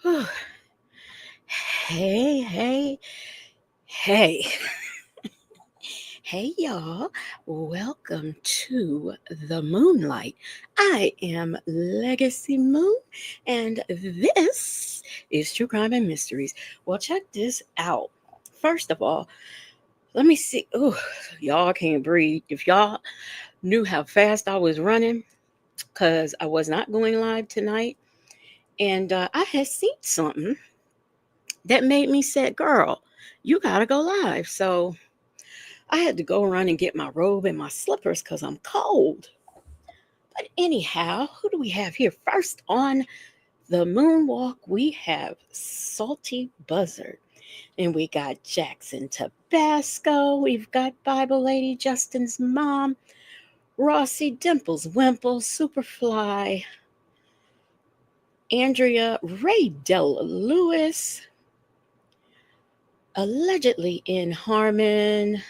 Whew. Hey, hey, hey. Hey, y'all. Welcome to the Moonlight. I am Legacy Moon, and this is True Crime and Mysteries. Well, check this out. First of all, let me see. Oh, y'all can't breathe. If y'all knew how fast I was running, because I was not going live tonight, and I had seen something that made me say, girl, you gotta go live. So I had to go run and get my robe and my slippers because I'm cold. But anyhow, who do we have here? First on the moonwalk, we have Salty Buzzard. And we got Jackson Tabasco. We've got Bible Lady Justin's mom, Rossi Dimples Wimple, Superfly, Andrea Ray Della Lewis, allegedly in Harmon,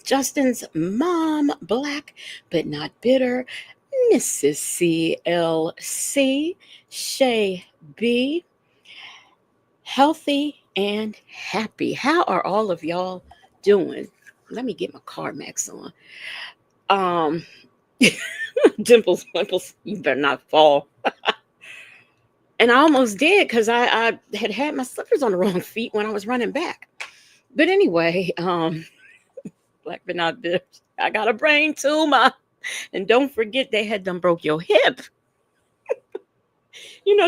Justin's mom, Black but not bitter, Mrs. CLC, Shay B, healthy and happy. How are all of y'all doing? Let me get my CarMax on. Dimples, Wimples, you better not fall. And I almost did because I had my slippers on the wrong feet when I was running back. But anyway, Black but not bitter. I got a brain tumor. And don't forget they had done broke your hip.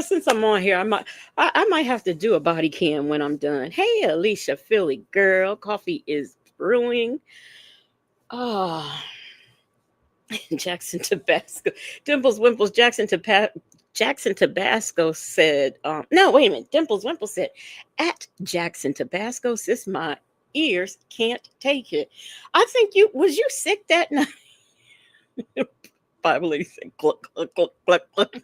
Since I'm on here, I might have to do a body cam when I'm done. Hey, Alicia, Philly girl, coffee is brewing. Jackson Tabasco, Dimples Wimples, Jackson Tabasco said, no, wait a minute. Dimples Wimple said, at Jackson Tabasco, sis, my ears can't take it. I think was you sick that night? Bible lady said, cluck, cluck, cluck, cluck, cluck.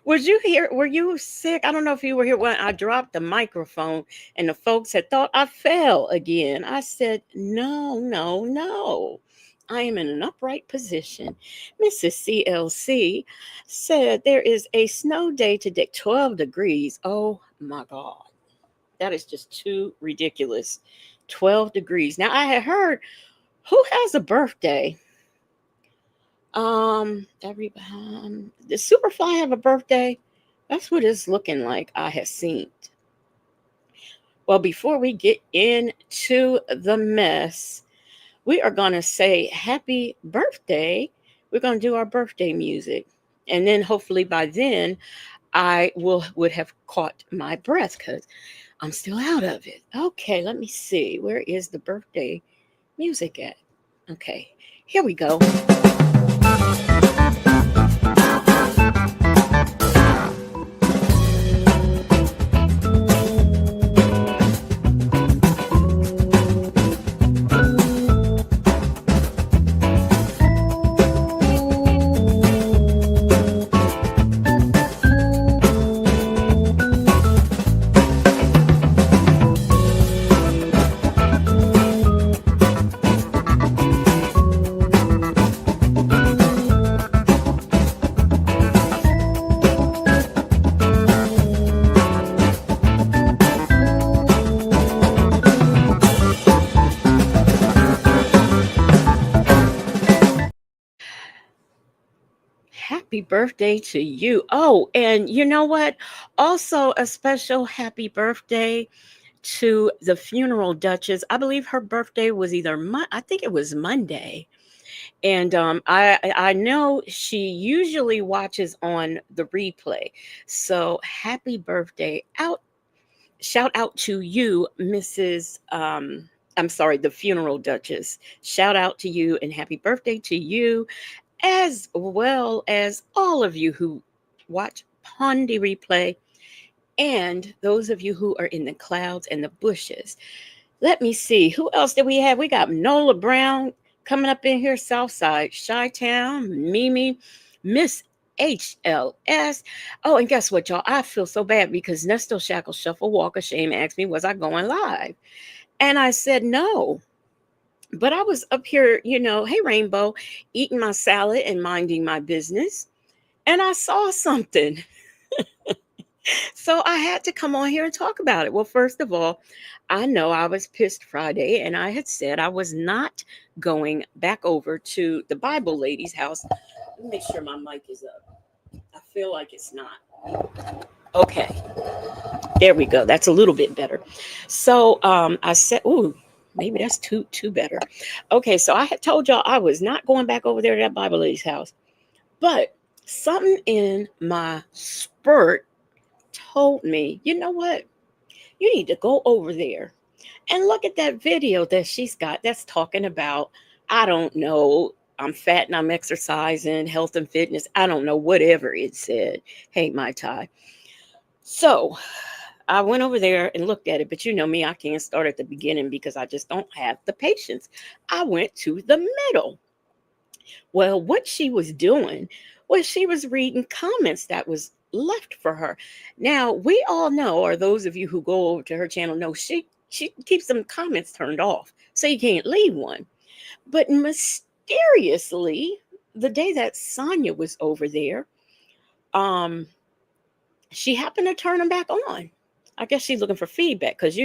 Was you here? Were you sick? I don't know if you were here when I dropped the microphone and the folks had thought I fell again. I said, no, no, no. I am in an upright position. Mrs. CLC said there is a snow day today, 12 degrees. Oh my God. That is just too ridiculous. 12 degrees. Now I had heard, who has a birthday? Does Superfly have a birthday? That's what it's looking like. I have seen. Well, before we get into the mess, we are going to say happy birthday. We're going to do our birthday music. And then hopefully by then I would have caught my breath because I'm still out of it. Okay, let me see. Where is the birthday music at? Okay, here we go. Happy birthday to you. Oh, and you know what? Also, a special happy birthday to the funeral duchess. I believe her birthday was either I think it was Monday. And I know she usually watches on the replay. So happy birthday out. Shout out to you, Mrs. I'm sorry, the funeral duchess. Shout out to you and happy birthday to you, as well as all of you who watch Pondy replay and those of you who are in the clouds and the bushes. Let me see. Who else did we have? We got Nola Brown coming up in here, Southside, Chi-Town, Mimi, Miss HLS. Oh, and guess what, y'all? I feel so bad because Nestor Shackle Shuffle Walk of Shame asked me, was I going live? And I said no. But I was up here, hey, Rainbow, eating my salad and minding my business. And I saw something. So I had to come on here and talk about it. Well, first of all, I know I was pissed Friday and I had said I was not going back over to the Bible lady's house. Let me make sure my mic is up. I feel like it's not. Okay. There we go. That's a little bit better. So I said, ooh, maybe that's too better. Okay, so I had told y'all I was not going back over there to that Bible lady's house. But something in my spurt told me, you know what? You need to go over there and look at that video that she's got that's talking about, I don't know, I'm fat and I'm exercising, health and fitness. I don't know, whatever it said. Hey, my tie. So I went over there and looked at it, but you know me, I can't start at the beginning because I just don't have the patience. I went to the middle. Well, what she was doing was she was reading comments that was left for her. Now, we all know, or those of you who go over to her channel know, she keeps some comments turned off, so you can't leave one. But mysteriously, the day that Sonya was over there, um, she happened to turn them back on. I guess she's looking for feedback because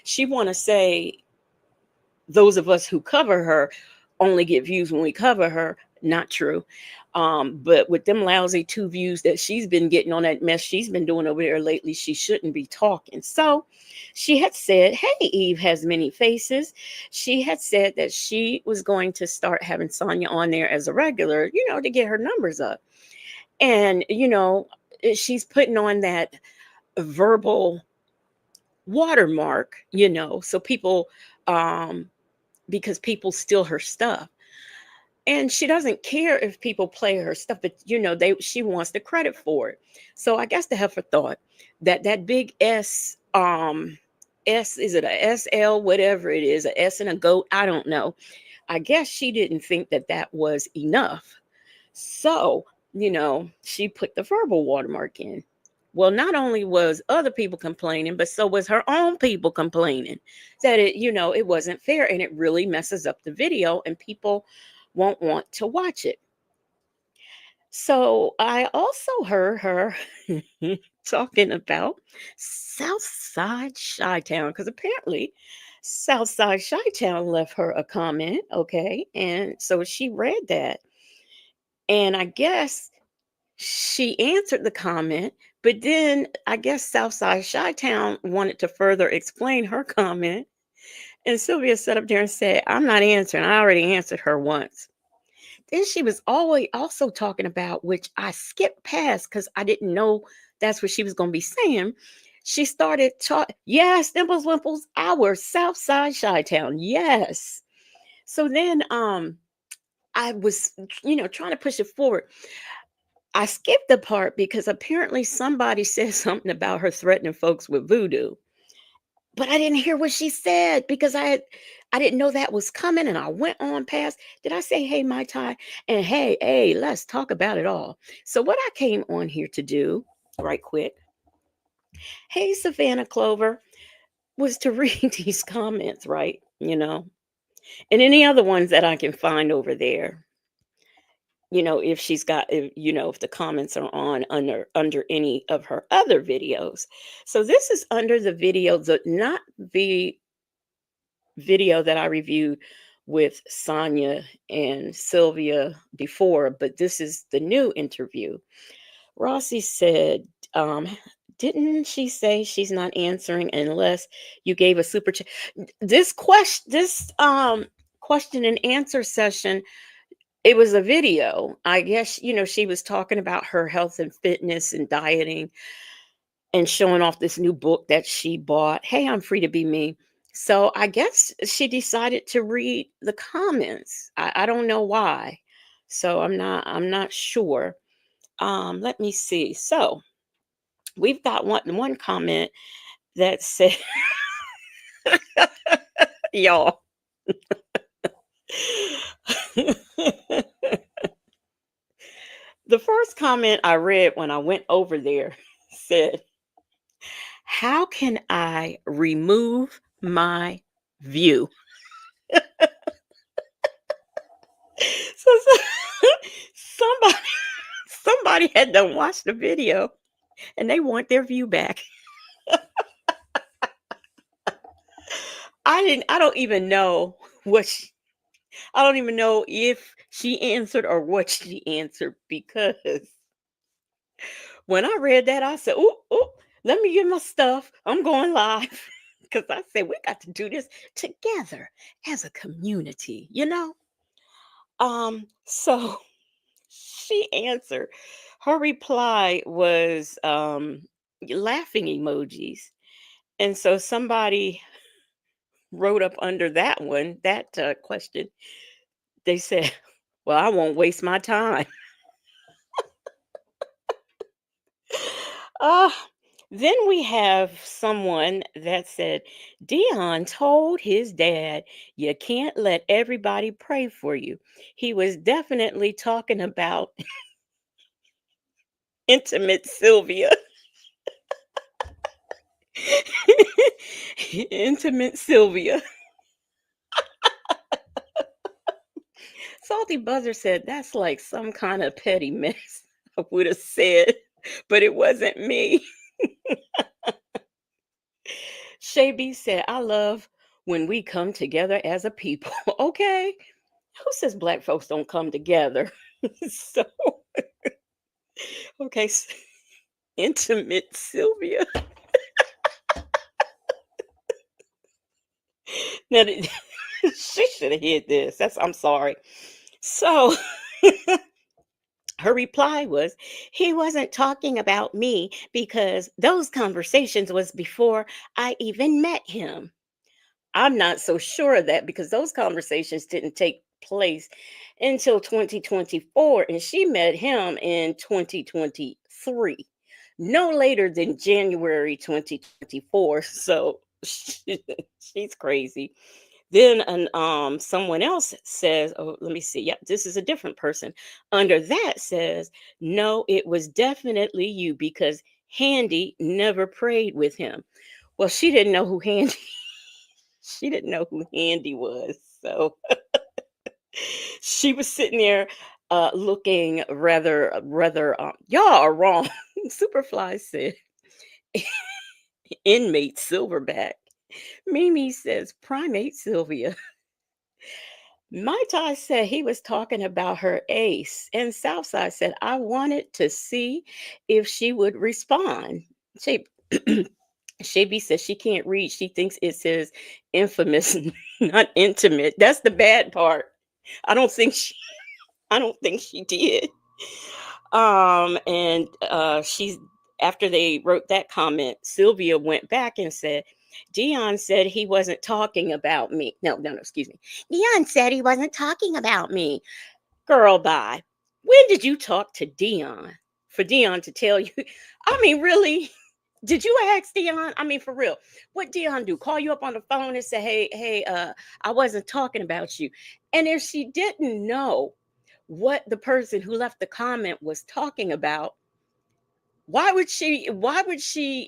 she want to say those of us who cover her only get views when we cover her. Not true. But with them lousy 2 views that she's been getting on that mess she's been doing over there lately, she shouldn't be talking. So she had said, hey, Eve has many faces. She had said that she was going to start having Sonya on there as a regular, to get her numbers up. And, she's putting on that verbal watermark, so people, because people steal her stuff. And she doesn't care if people play her stuff, but she wants the credit for it. So I guess the heifer thought that big S, is it a SL, whatever it is, a S and a goat, I don't know. I guess she didn't think that was enough. So, she put the verbal watermark in. Well, not only was other people complaining, but so was her own people complaining that it wasn't fair and it really messes up the video and people won't want to watch it. So I also heard her talking about Southside Chi-Town because apparently Southside Chi-Town left her a comment. Okay. And so she read that. And I guess she answered the comment, but then I guess Southside Chi-Town wanted to further explain her comment. And Sylvia sat up there and said, I'm not answering. I already answered her once. Then she was always also talking about, which I skipped past because I didn't know that's what she was going to be saying. She started talking, yes, Dimples Wimples, our Southside Chi-Town. Yes. So then I was, trying to push it forward. I skipped the part because apparently somebody said something about her threatening folks with voodoo. But I didn't hear what she said because I didn't know that was coming and I went on past. Did I say, hey, my tie? And hey, let's talk about it all. So what I came on here to do right quick, hey, Savannah Clover, was to read these comments, right? And any other ones that I can find over there. If she's got, if the comments are on under any of her other videos. So this is under the video, not the video that I reviewed with Sonia and Sylvia before, but this is the new interview. Rossi said, um, didn't she say she's not answering unless you gave a super chat? This question and answer session, it was a video. I guess, she was talking about her health and fitness and dieting and showing off this new book that she bought. Hey, I'm free to be me. So I guess she decided to read the comments. I don't know why. So I'm not sure. Let me see. So we've got one comment that said, y'all. The first comment I read when I went over there said, how can I remove my view? So somebody somebody had done watched the video and they want their view back. I don't even know what I don't even know if she answered or what she answered, because when I read that, I said, "Oh, oh, let me get my stuff. I'm going live." Because I said, we got to do this together as a community. So she answered. Her reply was laughing emojis. And so somebody wrote up under that question, they said, well, I won't waste my time. Uh, then we have someone that said, Dion told his dad, you can't let everybody pray for you. He was definitely talking about intimate Sylvia. Intimate Sylvia. Salty Buzzer said, that's like some kind of petty mess. I would have said, but it wasn't me. Shay B said, I love when we come together as a people. Okay. Who says black folks don't come together? So, okay. Intimate Sylvia. Now, she should have hid this. I'm sorry. So, her reply was, he wasn't talking about me because those conversations was before I even met him. I'm not so sure of that, because those conversations didn't take place until 2024, and she met him in 2023, no later than January 2024. So she's crazy. Then someone else says, oh, let me see. Yep, this is a different person. Under that says, no, it was definitely you, because Handy never prayed with him. Well, she didn't know who Handy she didn't know who Handy was. So she was sitting there looking rather y'all are wrong. Superfly said inmate Silverback. Mimi says primate Sylvia. My Tai said he was talking about her ace. And Southside said, I wanted to see if she would respond. She Shaby says she can't read. She thinks it says infamous, not intimate. That's the bad part. I don't think she I don't think she did. And she's after they wrote that comment, Sylvia went back and said, Dion said he wasn't talking about me. No, excuse me. Dion said he wasn't talking about me. Girl, bye. When did you talk to Dion for Dion to tell you? I mean, really? Did you ask Dion? I mean, for real. What Dion do? Call you up on the phone and say, hey, I wasn't talking about you. And if she didn't know what the person who left the comment was talking about, why would she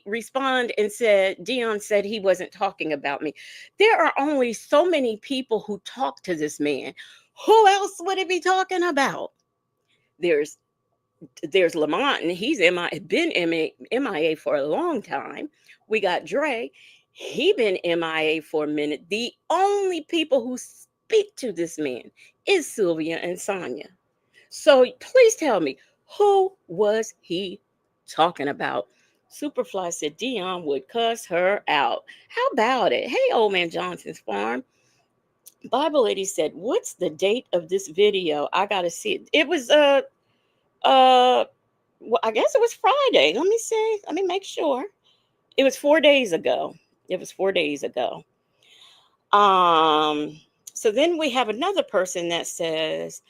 respond and said Dion said he wasn't talking about me? There are only so many people who talk to this man. Who else would it be talking about? There's there's Lamont, and he's MIA for a long time. We got Dre. He been MIA for a minute. The only people who speak to this man is Sylvia and Sonia. So please tell me, who was he talking about? Superfly said Dion would cuss her out. How about it? Hey, Old Man Johnson's farm. Bible lady said, "What's the date of this video? I gotta see it." It was uh well, I guess it was Friday. Let me see. Let me make sure. It was 4 days ago. It was 4 days ago. Um, so then we have another person that says,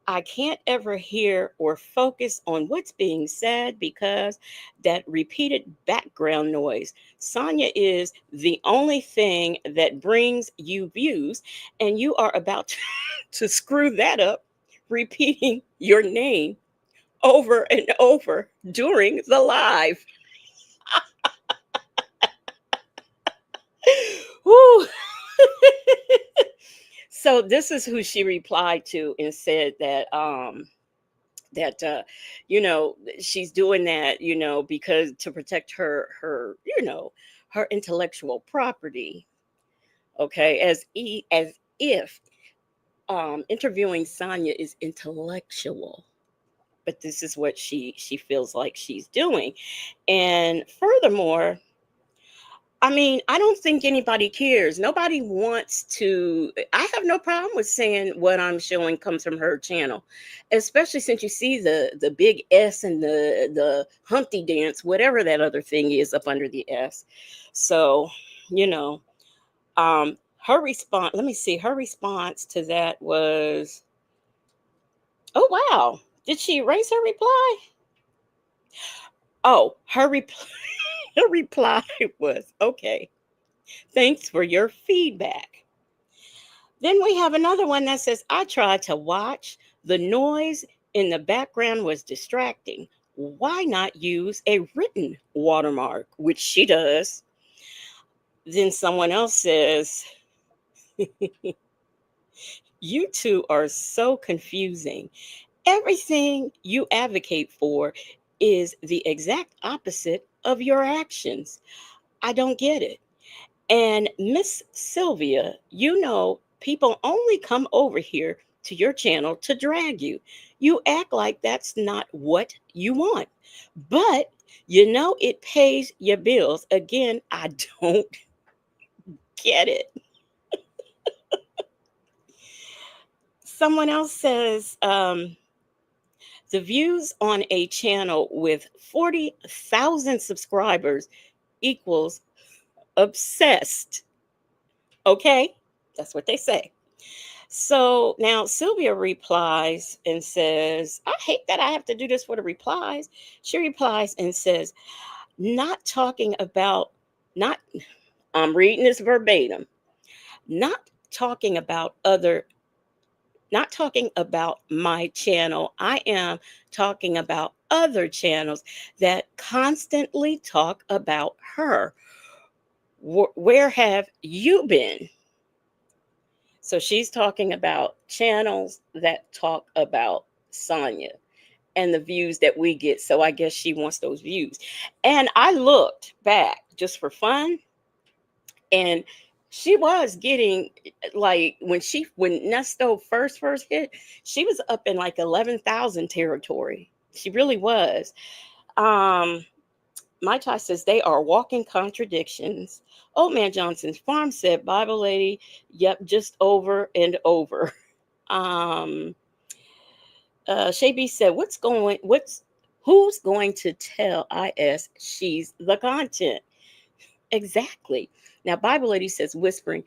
I can't ever hear or focus on what's being said because that repeated background noise. Sonya is the only thing that brings you views, and you are about to screw that up, repeating your name over and over during the live. Woo. So this is who she replied to and said that she's doing that because to protect her her intellectual property, okay, as if interviewing Sonya is intellectual, but this is what she feels like she's doing. And furthermore, I mean, I don't think anybody cares. Nobody wants to. I have no problem with saying what I'm showing comes from her channel, especially since you see the big S and the Humpty dance, whatever that other thing is up under the S. So, you know, her response. Let me see. Her response to that was, "Oh wow, did she erase her reply?" Oh, her reply. Her reply was, "Okay, thanks for your feedback." Then we have another one that says, I tried to watch. The noise in the background was distracting. Why not use a written watermark, which she does? Then someone else says, you two are so confusing. Everything you advocate for is the exact opposite of your actions. I don't get it. And Miss Sylvia, people only come over here to your channel to drag you. You act like that's not what you want. But it pays your bills. Again, I don't get it. Someone else says, the views on a channel with 40,000 subscribers equals obsessed. Okay? That's what they say. So now Sylvia replies and says, I hate that I have to do this for the replies. She replies and says, not talking about, not, I'm reading this verbatim, not talking about other, not talking about my channel. I am talking about other channels that constantly talk about her. Where have you been? So she's talking about channels that talk about Sonya and the views that we get. So I guess she wants those views. And I looked back just for fun, and she was getting, like, when Nesto first hit, she was up in like 11,000 territory. She really was. Um My Ty says they are walking contradictions. Old Man Johnson's farm said, Bible lady, yep, just over and over. Um, Shay B said, who's going to tell IS she's the content? Exactly. Now, Bible lady says, whispering,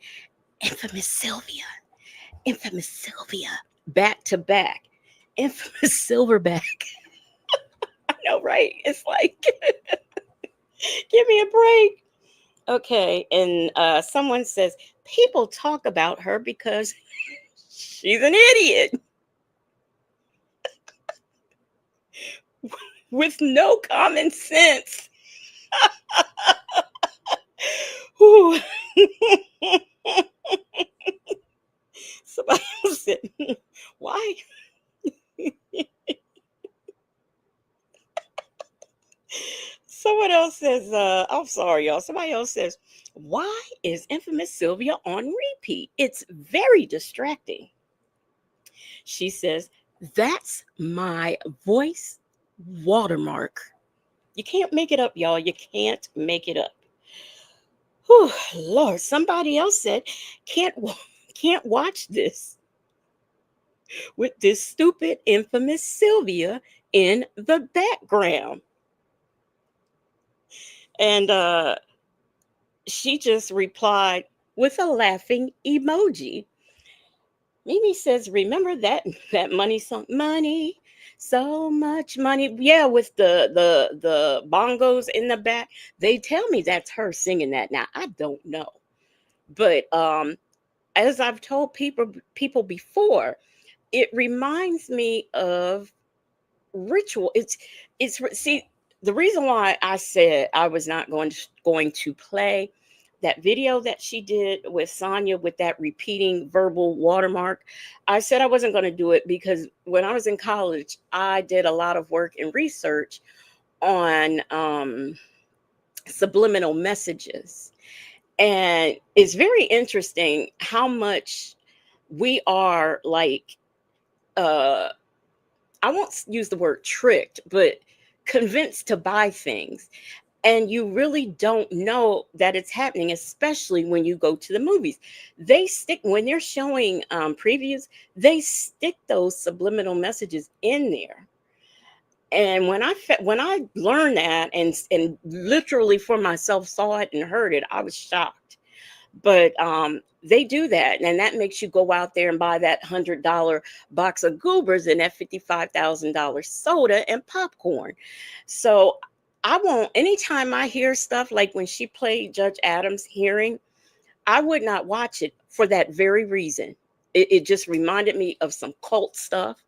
infamous Sylvia, back to back, infamous Silverback. I know, right? It's like, give me a break. Okay, and someone says people talk about her because she's an idiot with no common sense. Ooh. Somebody else said, why? Someone else says, I'm sorry, y'all. Somebody else says, why is Infamous Sylvia on repeat? It's very distracting. She says, that's my voice watermark. You can't make it up, y'all. You can't make it up. Whew, Lord, somebody else said, can't watch this with this stupid infamous Sylvia in the background. And she just replied with a laughing emoji. Mimi says, "Remember that money song, money, so much money." Yeah, with the bongos in the back. They tell me that's her singing that. Now I don't know, but as I've told people before, it reminds me of ritual. See, the reason why I said I was not going to play that video that she did with Sonya with that repeating verbal watermark. I said I wasn't going to do it because when I was in college, I did a lot of work and research on subliminal messages. And it's very interesting how much we are like uh I won't use the word tricked, but convinced to buy things. And you really don't know that it's happening, especially when you go to the movies. They stick, when they're showing previews, they stick those subliminal messages in there. And when I learned that and literally for myself saw it and heard it, I was shocked. But they do that, and that makes you go out there and buy that $100 box of goobers and that $55,000 soda and popcorn. So I won't. Anytime I hear stuff like when she played Judge Adams' hearing, I would not watch it for that very reason. It just reminded me of some cult stuff.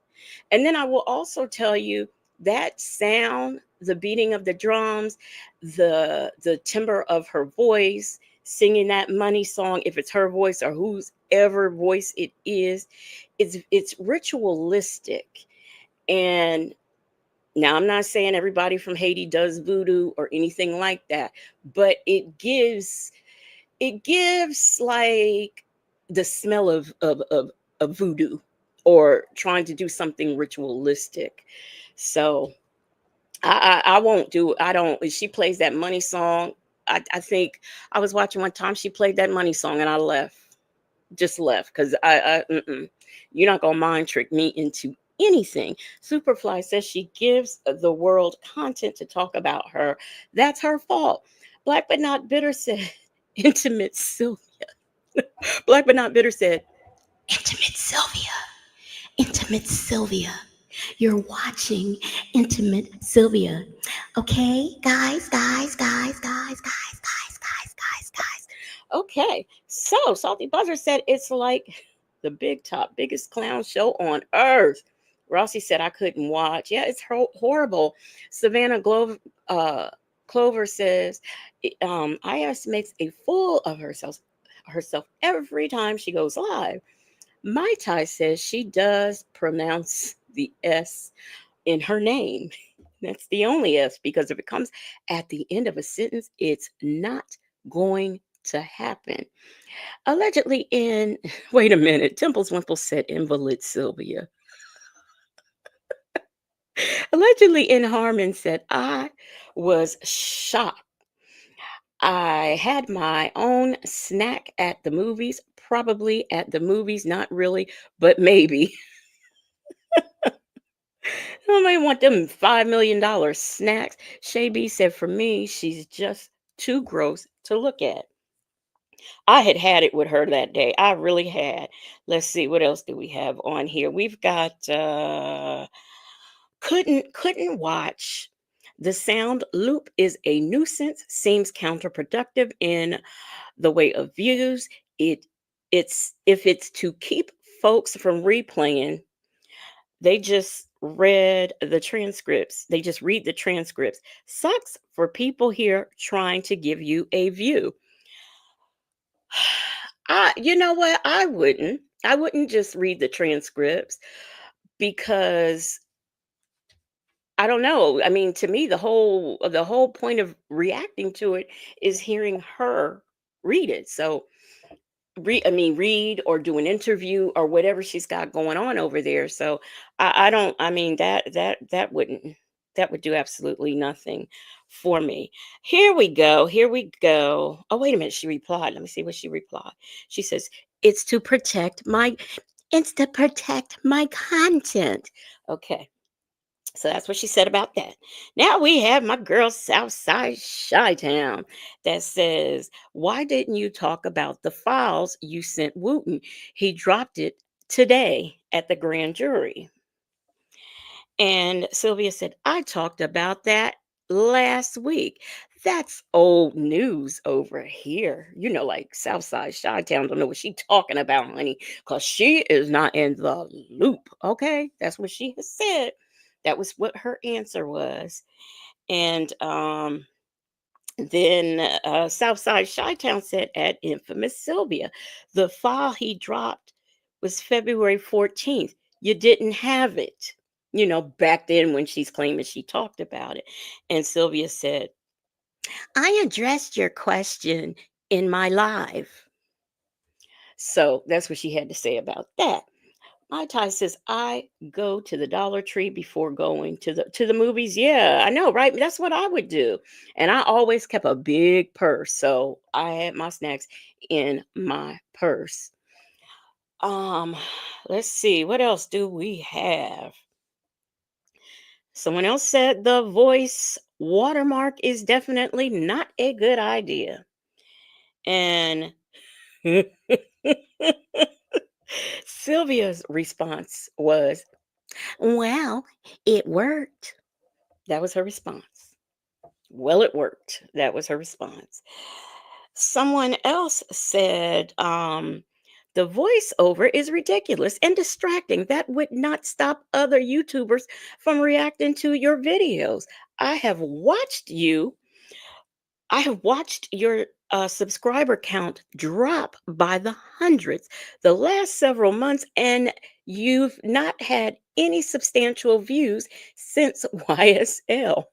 And then I will also tell you that sound, the beating of the drums, the timbre of her voice, singing that money song, if it's her voice or whose ever voice it is, it's ritualistic. And now I'm not saying everybody from Haiti does voodoo or anything like that, but it gives like the smell of voodoo or trying to do something ritualistic. So I won't do. I don't. If she plays that money song, I think I was watching one time. She played that money song, and I left. Just left because you're not gonna mind trick me into anything. Superfly says she gives the world content to talk about her. That's her fault. Black but not bitter said intimate Sylvia. Black but not bitter said intimate Sylvia. Intimate Sylvia. You're watching Intimate Sylvia. Okay, guys. Okay, so Salty Buzzer said it's like the big top, biggest clown show on earth. Rossi said I couldn't watch. Yeah, it's horrible. Savannah Clover says IS makes a fool of herself every time she goes live. Mai Tai says she does pronounce the S in her name. That's the only S because if it comes at the end of a sentence, it's not going to happen. Allegedly in, wait a minute, Temples Wimple said invalid Sylvia. Allegedly in Harmon said, I was shocked. I had my own snack at the movies, probably at the movies, not really, but maybe. I might want them $5 million snacks. Shay B said, for me, she's just too gross to look at. I had had it with her that day. I really had. Let's see, what else do we have on here? We've got couldn't watch. The sound loop is a nuisance, seems counterproductive in the way of views. It's if it's to keep folks from replaying, they just read the transcripts. They just read the transcripts. Sucks for people here trying to give you a view. You know what? I wouldn't. I wouldn't just read the transcripts because I don't know. I mean, to me, the whole point of reacting to it is hearing her read it. So read or do an interview or whatever she's got going on over there. So I don't. I mean, that wouldn't that would do absolutely nothing for me. Here we go. Here we go. Oh, wait a minute. She replied. Let me see what she replied. She says, "It's to protect my. It's to protect my content." Okay. So that's what she said about that. Now we have my girl Southside Shy Town that says, "Why didn't you talk about the files you sent Wooten? He dropped it today at the grand jury." And Sylvia said, "I talked about that last week. That's old news over here. Like Southside Shy Town don't know what she talking about, honey, because she is not in the loop." Okay. That's what she has said. That was what her answer was. And then Southside Chi-Town said, "At infamous Sylvia, the file he dropped was February 14th. You didn't have it." Back then when she's claiming she talked about it. And Sylvia said, "I addressed your question in my live." So that's what she had to say about that. My Ty says, "I go to the Dollar Tree before going to the movies." Yeah, I know, right? That's what I would do. And I always kept a big purse. So I had my snacks in my purse. Um, let's see, what else do we have? Someone else said the voice watermark is definitely not a good idea. And Sylvia's response was, "Well, it worked." That was her response. "Well, it worked." That was her response. Someone else said, "The voiceover is ridiculous and distracting. That would not stop other YouTubers from reacting to your videos. I have watched you I have watched your subscriber count drop by the hundreds the last several months, and you've not had any substantial views since YSL.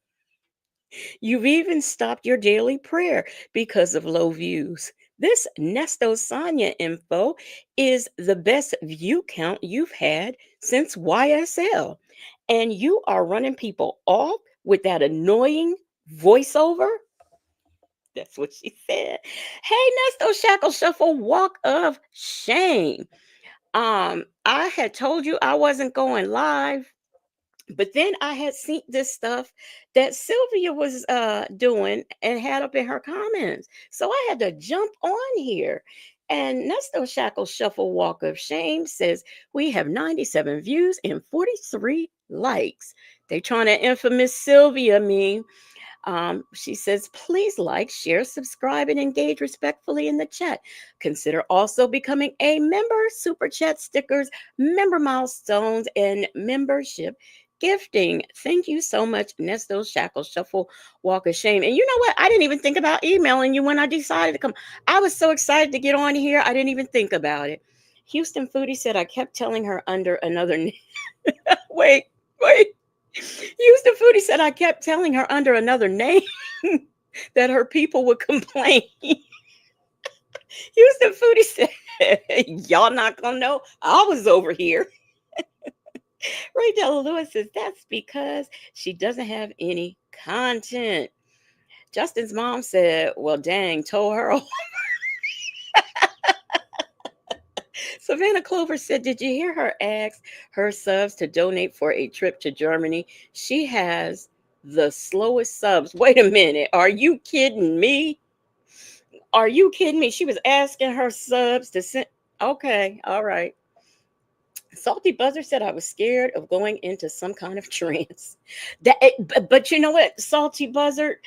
You've even stopped your daily prayer because of low views. This Nesto Sonia info is the best view count you've had since YSL. And you are running people off with that annoying voiceover." That's what she said. Hey, Nesto Shackle Shuffle, walk of shame. I had told you I wasn't going live, but then I had seen this stuff that Sylvia was doing and had up in her comments. So I had to jump on here. And Nesto Shackle Shuffle Walk of Shame says, "We have 97 views and 43 likes." They trying to infamous Sylvia me. She says, "Please like, share, subscribe, and engage respectfully in the chat. Consider also becoming a member. Super chat stickers, member milestones, and membership gifting." Thank you so much, Nesto Shackle Shuffle Walk of Shame. And you know what? I didn't even think about emailing you when I decided to come. I was so excited to get on here, I didn't even think about it. Houston Foodie said, "I kept telling her under another name." Wait, wait. Houston Foodie said, "I kept telling her under another name that her people would complain." Houston Foodie said, "Y'all not gonna know I was over here." Ray Della Lewis says, "That's because she doesn't have any content." Justin's mom said, "Well, dang, told her." Savannah Clover said, "Did you hear her ask her subs to donate for a trip to Germany? She has the slowest subs." Wait a minute. Are you kidding me? Are you kidding me? She was asking her subs to send. Okay. All right. Salty Buzzer said, "I was scared of going into some kind of trance." But you know what, Salty Buzzer?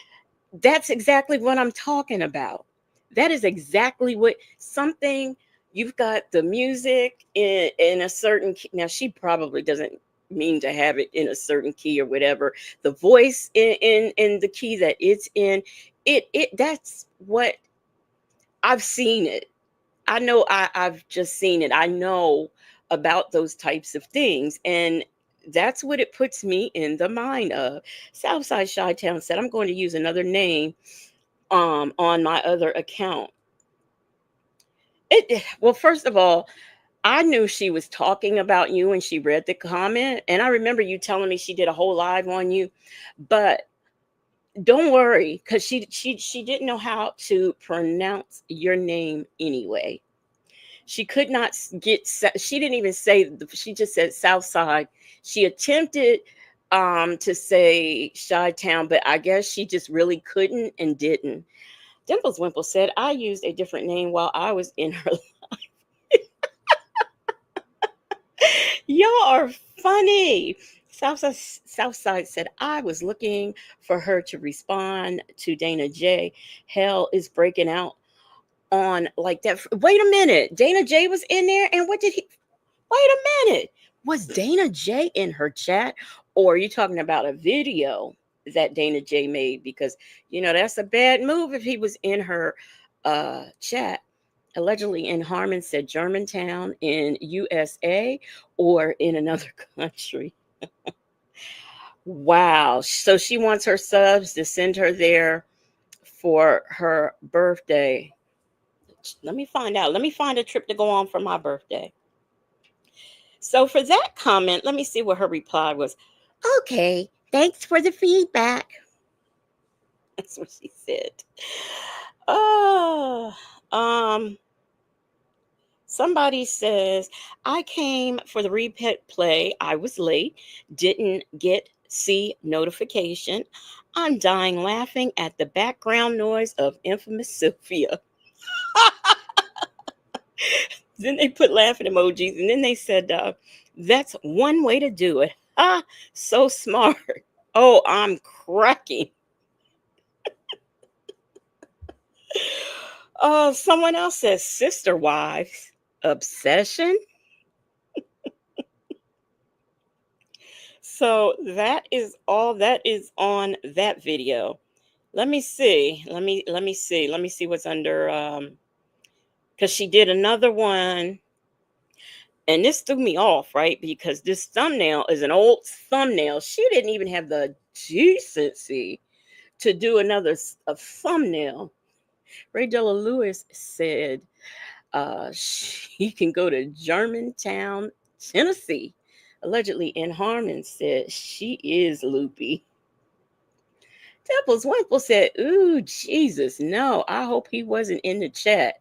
That's exactly what I'm talking about. That is exactly what something you've got the music in a certain key. Now, she probably doesn't mean to have it in a certain key or whatever. The voice in the key that it's in, that's what I've seen it. I know I've just seen it. I know about those types of things. And That's what it puts me in the mind of. Southside Chi-Town said, I'm going to use another name on my other account. Well, first of all, I knew she was talking about you when she read the comment, and I remember you telling me she did a whole live on you. But don't worry, because she didn't know how to pronounce your name anyway. She could not she didn't even say, she just said Southside. She attempted to say Chi Town, but I guess she just really couldn't and didn't. Dimples Wimple said, I used a different name while I was in her. Y'all are funny. Southside said, I was looking for her to respond to Dana J. Hell is breaking out on like that. Wait a minute. Dana J was in there, and what did he? Wait a minute. Was Dana J in her chat, or are you talking about a video that Dana J made? Because that's a bad move if he was in her chat. Allegedly in Harmon said Germantown in USA or in another country. Wow. So she wants her subs to send her there for her birthday. Let me find out. Let me find a trip to go on for my birthday. So for that comment, let me see what her reply was. Okay, thanks for the feedback. That's what she said. Oh, somebody says, I came for the replay. I was late, didn't see notification. I'm dying laughing at the background noise of infamous Sylvia. Then they put laughing emojis, and then they said, that's one way to do it. Ah, so smart. Oh, I'm cracking. Someone else says sister wives obsession. So that is all that is on that video. Let me see. Let me see what's under because she did another one. And this threw me off, right? Because this thumbnail is an old thumbnail. She didn't even have the decency to do a thumbnail. Ray Della Lewis said she can go to Germantown, Tennessee. Allegedly in Harmon said she is loopy. Temples Wimple said, ooh, Jesus, no, I hope he wasn't in the chat.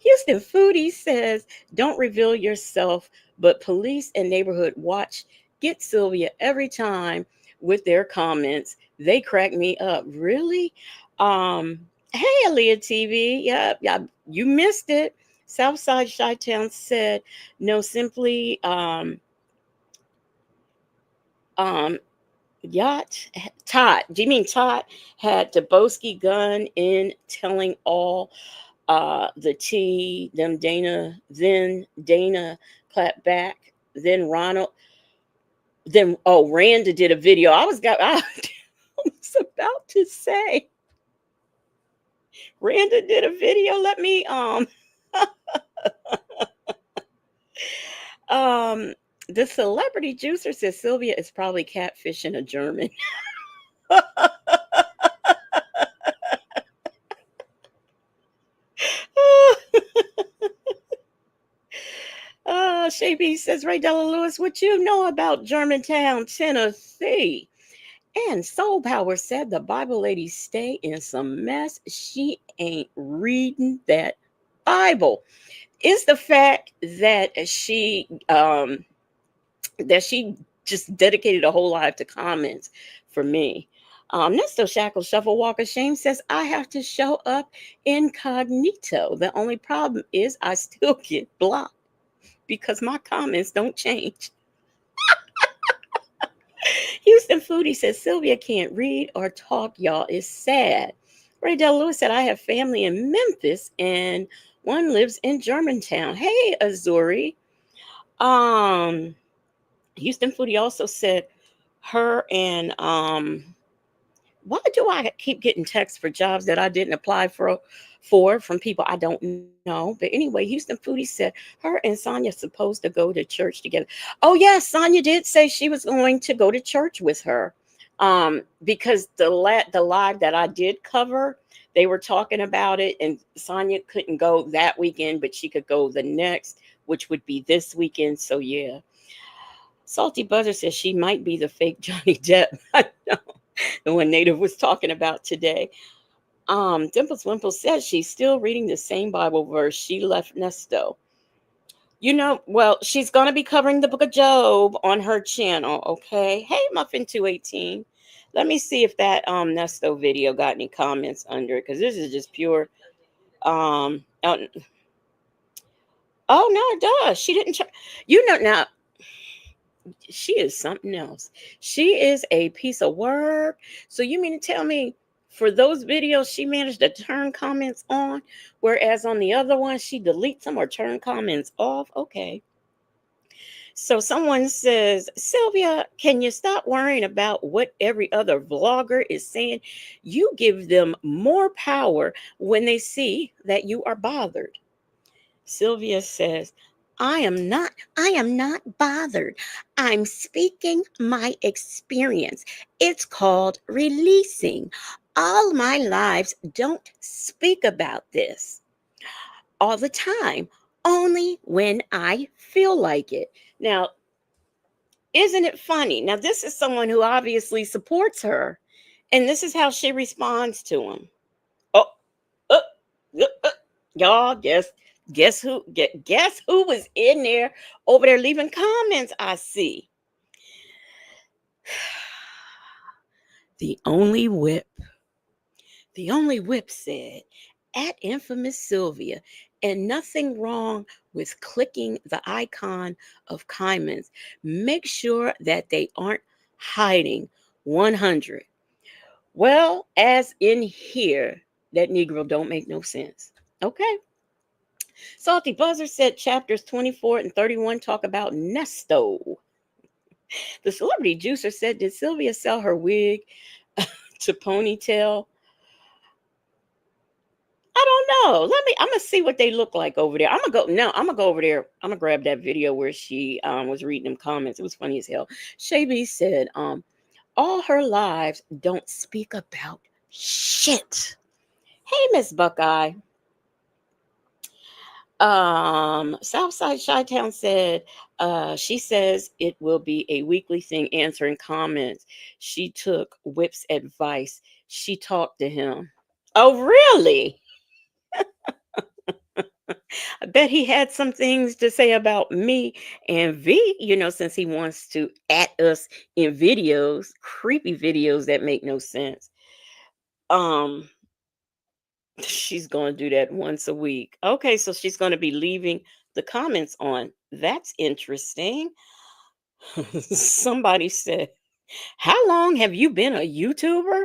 Houston Foodie says, don't reveal yourself, but police and neighborhood watch get Sylvia every time with their comments. They crack me up. Really? Hey, Aaliyah TV. Yeah, you missed it. Southside Chi-Town said, no, simply yacht. Todd. Do you mean Todd had Daboski gun in telling all the tea, then Dana clapped back, then Ronald, then Randa did a video. I was about to say Randa did a video. Let me the celebrity juicer says Sylvia is probably catfishing a German. Shay B says, Ray Della Lewis, what you know about Germantown, Tennessee? And Soul Power said the Bible lady stay in some mess. She ain't reading that Bible. It's the fact that she just dedicated a whole life to comments for me. Nesto Shackle Shuffle Walker Shame says, I have to show up incognito. The only problem is I still get blocked because my comments don't change. Houston Foodie says, Sylvia can't read or talk, y'all. It's sad. Ray Del Lewis said, I have family in Memphis and one lives in Germantown. Hey, Azuri. Houston Foodie also said her and Why do I keep getting texts for jobs that I didn't apply for from people I don't know? But anyway, Houston Foodie said her and Sonya supposed to go to church together. Oh yeah, Sonya did say she was going to go to church with her. Because the live that I did cover, they were talking about it, and Sonya couldn't go that weekend, but she could go the next, which would be this weekend. So yeah. Salty Buzzer says she might be the fake Johnny Depp. I know, the one Native was talking about today. Dimples Wimple says she's still reading the same Bible verse she left Nesto. Well, she's going to be covering the book of Job on her channel, okay? Hey, Muffin218. Let me see if that Nesto video got any comments under it, because this is just pure. Oh, no, it does. She didn't. Now, she is something else. She is a piece of work. So you mean to tell me for those videos she managed to turn comments on, whereas on the other one she deletes them or turn comments off? Okay. So someone says, Sylvia, can you stop worrying about what every other vlogger is saying? You give them more power when they see that you are bothered. Sylvia says, I am not bothered. I'm speaking my experience. It's called releasing. All my lives don't speak about this all the time, only when I feel like it. Now, isn't it funny? Now, this is someone who obviously supports her, and this is how she responds to him. Oh, uh, y'all, guess who was in there over there leaving comments? I see. The only whip. The only whip said, at infamous Sylvia, and nothing wrong with clicking the icon of comments. Make sure that they aren't hiding 100. Well, as in here, that Negro don't make no sense. Okay. Salty Buzzer said chapters 24 and 31 talk about Nesto. The celebrity juicer said, did Sylvia sell her wig to ponytail? I don't know. I'm gonna see what they look like over there. I'm gonna go over there. I'm gonna grab that video where she was reading them comments. It was funny as hell. Shabby said, all her lives don't speak about shit. Hey, Miss Buckeye. Southside Chi-Town said, she says it will be a weekly thing answering comments. She took Whip's advice. She talked to him. Oh, really? I bet he had some things to say about me and V, since he wants to at us in videos, creepy videos that make no sense. Um, she's going to do that once a week. Okay, so she's going to be leaving the comments on. That's interesting. Somebody said, how long have you been a YouTuber?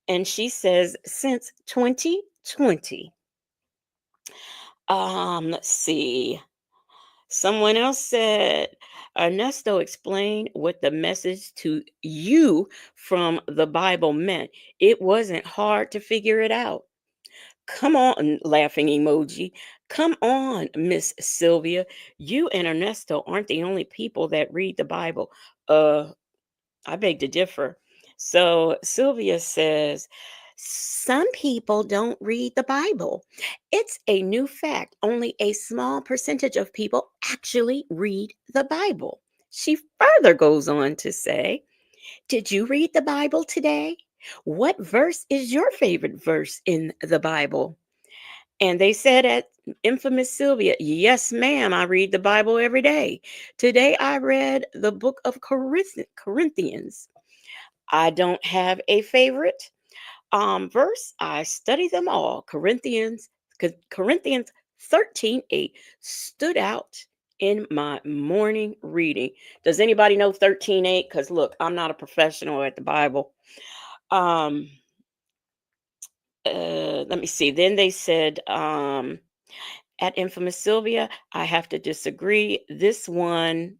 And she says, since 2020. Let's see. Someone else said, Ernesto explained what the message to you from the Bible meant. It wasn't hard to figure it out. Come on, laughing emoji. Come on, Miss Sylvia. You and Ernesto aren't the only people that read the Bible. I beg to differ. So Sylvia says, some people don't read the Bible. It's a new fact. Only a small percentage of people actually read the Bible. She further goes on to say, did you read the Bible today? What verse is your favorite verse in the Bible? And they said at infamous Sylvia, yes, ma'am, I read the Bible every day. Today I read the book of Corinthians. I don't have a favorite verse. I study them all. Corinthians 13:8 stood out in my morning reading. Does anybody know 13:8? Because look, I'm not a professional at the Bible. Let me see. Then they said, at infamous Sylvia, I have to disagree. This one,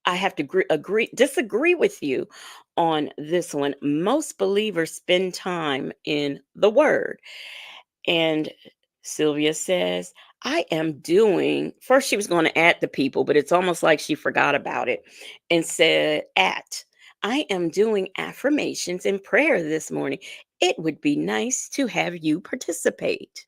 I have to disagree with you on this one. Most believers spend time in the Word. And Sylvia says, I am doing, first she was going to add the people, but it's almost like she forgot about it and said, I am doing affirmations and prayer this morning. It would be nice to have you participate.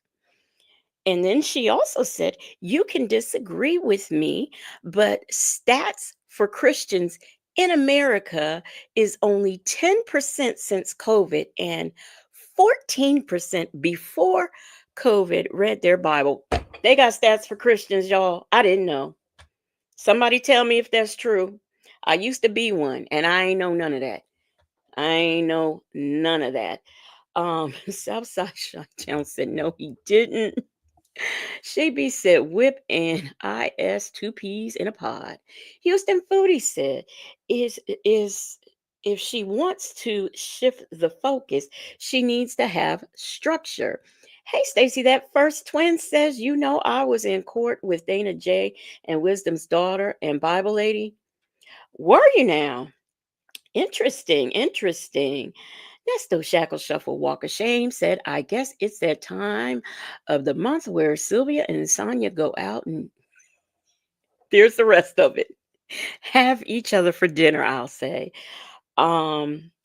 And then she also said, you can disagree with me, but stats for Christians in America is only 10% since COVID and 14% before COVID read their Bible. They got stats for Christians, y'all. I didn't know. Somebody tell me if that's true. I used to be one and I ain't know none of that. I ain't know none of that. Southside Shottown said no, he didn't. Shaby said whip and IS two peas in a pod. Houston Foodie said is if she wants to shift the focus, she needs to have structure. Hey Stacy, that first twin says, you know, I was in court with Dana J and Wisdom's daughter and Bible lady. Were you now? Interesting, interesting. Nesto Shackle Shuffle Walk of Shame said, I guess it's that time of the month where Sylvia and Sonia go out and there's the rest of it. Have each other for dinner, I'll say.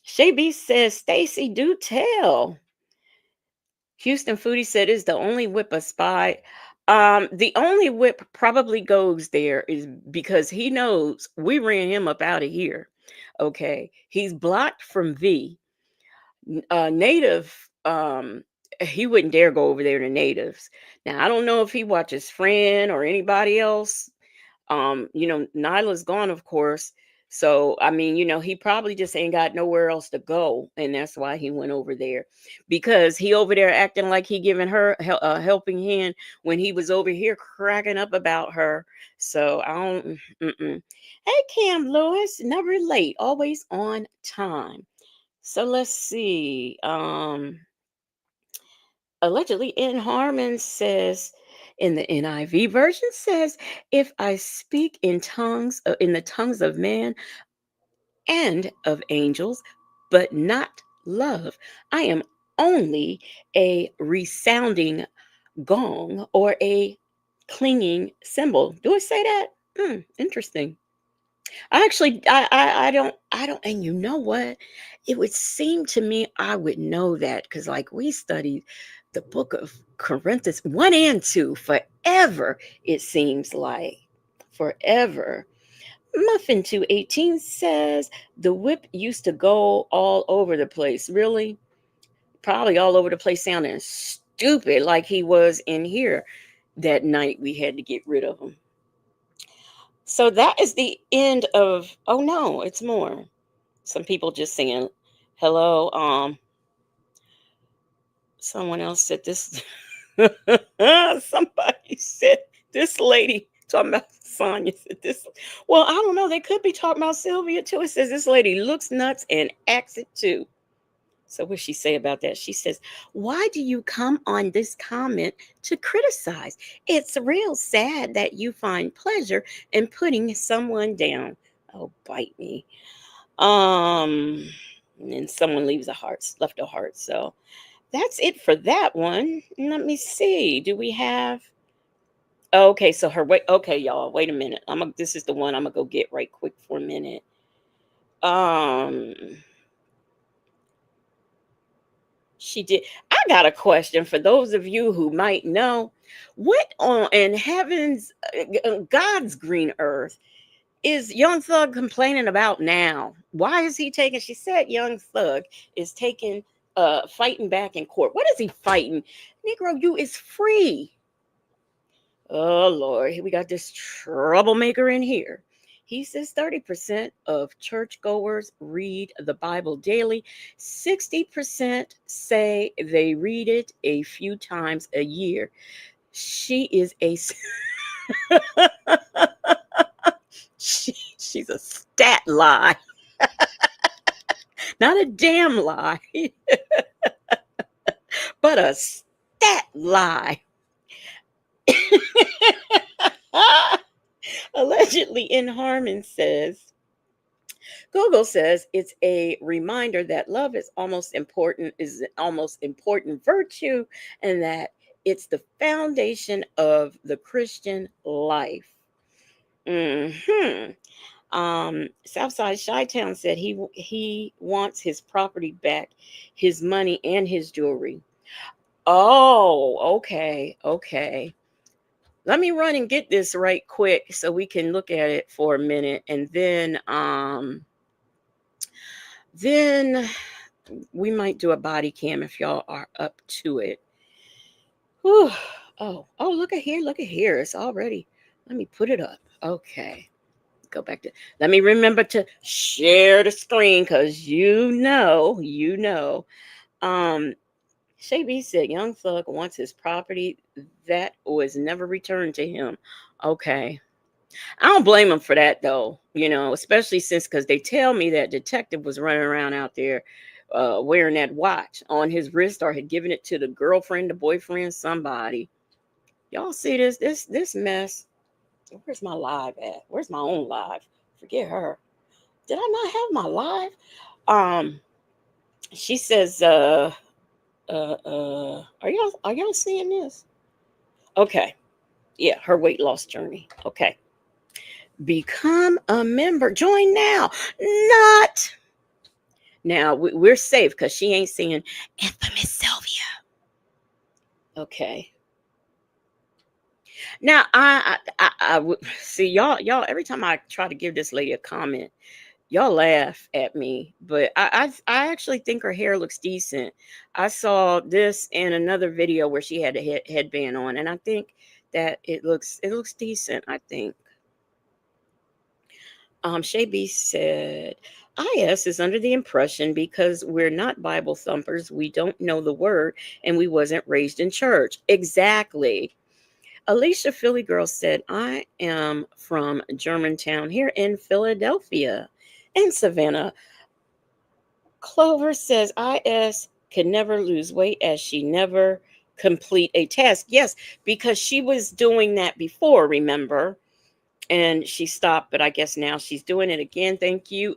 Shay B says, Stacy, do tell. Houston Foodie said, is the only whip a spy? The only whip probably goes there is because he knows we ran him up out of here. Okay. He's blocked from V. Native, he wouldn't dare go over there to natives. Now I don't know if he watches Friend or anybody else. Nyla's gone, of course. So I mean, he probably just ain't got nowhere else to go, and that's why he went over there. Because he over there acting like he giving her a helping hand when he was over here cracking up about her. So I don't. Mm-mm. Hey, Cam Lewis, never late, always on time. So let's see. Allegedly, in Harmon says, in the NIV version says, if I speak in tongues, in the tongues of man and of angels, but not love, I am only a resounding gong or a clinging cymbal. Do I say that? Interesting. I don't, and you know what? It would seem to me I would know that because, like, we studied the book of Corinthians 1 and 2 forever, it seems like. Forever. Muffin 218 says the whip used to go all over the place. Really? Probably all over the place, sounding stupid like he was in here that night we had to get rid of him. So that is the end of, oh no, it's more. Some people just saying hello. Someone else said this. Somebody said this lady talking about Sonya said this. Well, I don't know. They could be talking about Sylvia too. It says this lady looks nuts and acts it too. So what she say about that? She says, why do you come on this comment to criticize? It's real sad that you find pleasure in putting someone down. Oh, bite me. And then someone leaves left a heart. So that's it for that one. Let me see. Do we have? Okay, so her wait. Okay, y'all. Wait a minute. This is the one I'm gonna go get right quick for a minute. Um, she did. I got a question for those of you who might know. What on in heaven's, God's green earth is Young Thug complaining about now? Why is he taking? She said Young Thug is taking, fighting back in court. What is he fighting? Negro, you is free. Oh Lord, we got this troublemaker in here. He says 30% of churchgoers read the Bible daily. 60% say they read it a few times a year. She is a she's a stat lie. Not a damn lie, but a stat lie. Allegedly, in Harmon says, Google says it's a reminder that love is almost important virtue, and that it's the foundation of the Christian life. Hmm. Southside Chi-Town said he wants his property back, his money and his jewelry. Oh, okay, okay. Let me run and get this right quick so we can look at it for a minute, and then we might do a body cam if y'all are up to it. Whew. Oh, look at here. It's already. Let me put it up. Okay. Go back to. Let me remember to share the screen because you know. Um, Shay B said Young Thug wants his property that was never returned to him. Okay. I don't blame him for that though, especially since because they tell me that detective was running around out there wearing that watch on his wrist or had given it to the girlfriend, the boyfriend, somebody. Y'all see this mess? Where's my live at? Where's my own live? Forget her. Did I not have my live? Um, she says, are y'all seeing this? Okay. Yeah, her weight loss journey. Okay. Become a member. Join now. Not now. We're safe because she ain't seeing infamous Sylvia. Okay. Now see y'all. Every time I try to give this lady a comment, y'all laugh at me, but I actually think her hair looks decent. I saw this in another video where she had a headband on, and I think that it looks decent. I think. Shay B said, IS is under the impression because we're not Bible thumpers, we don't know the word, and we wasn't raised in church. Exactly. Alicia Philly Girl said, I am from Germantown here in Philadelphia. And Savannah Clover says, IS can never lose weight as she never complete a task. Yes, because she was doing that before, remember? And she stopped, but I guess now she's doing it again. Thank you,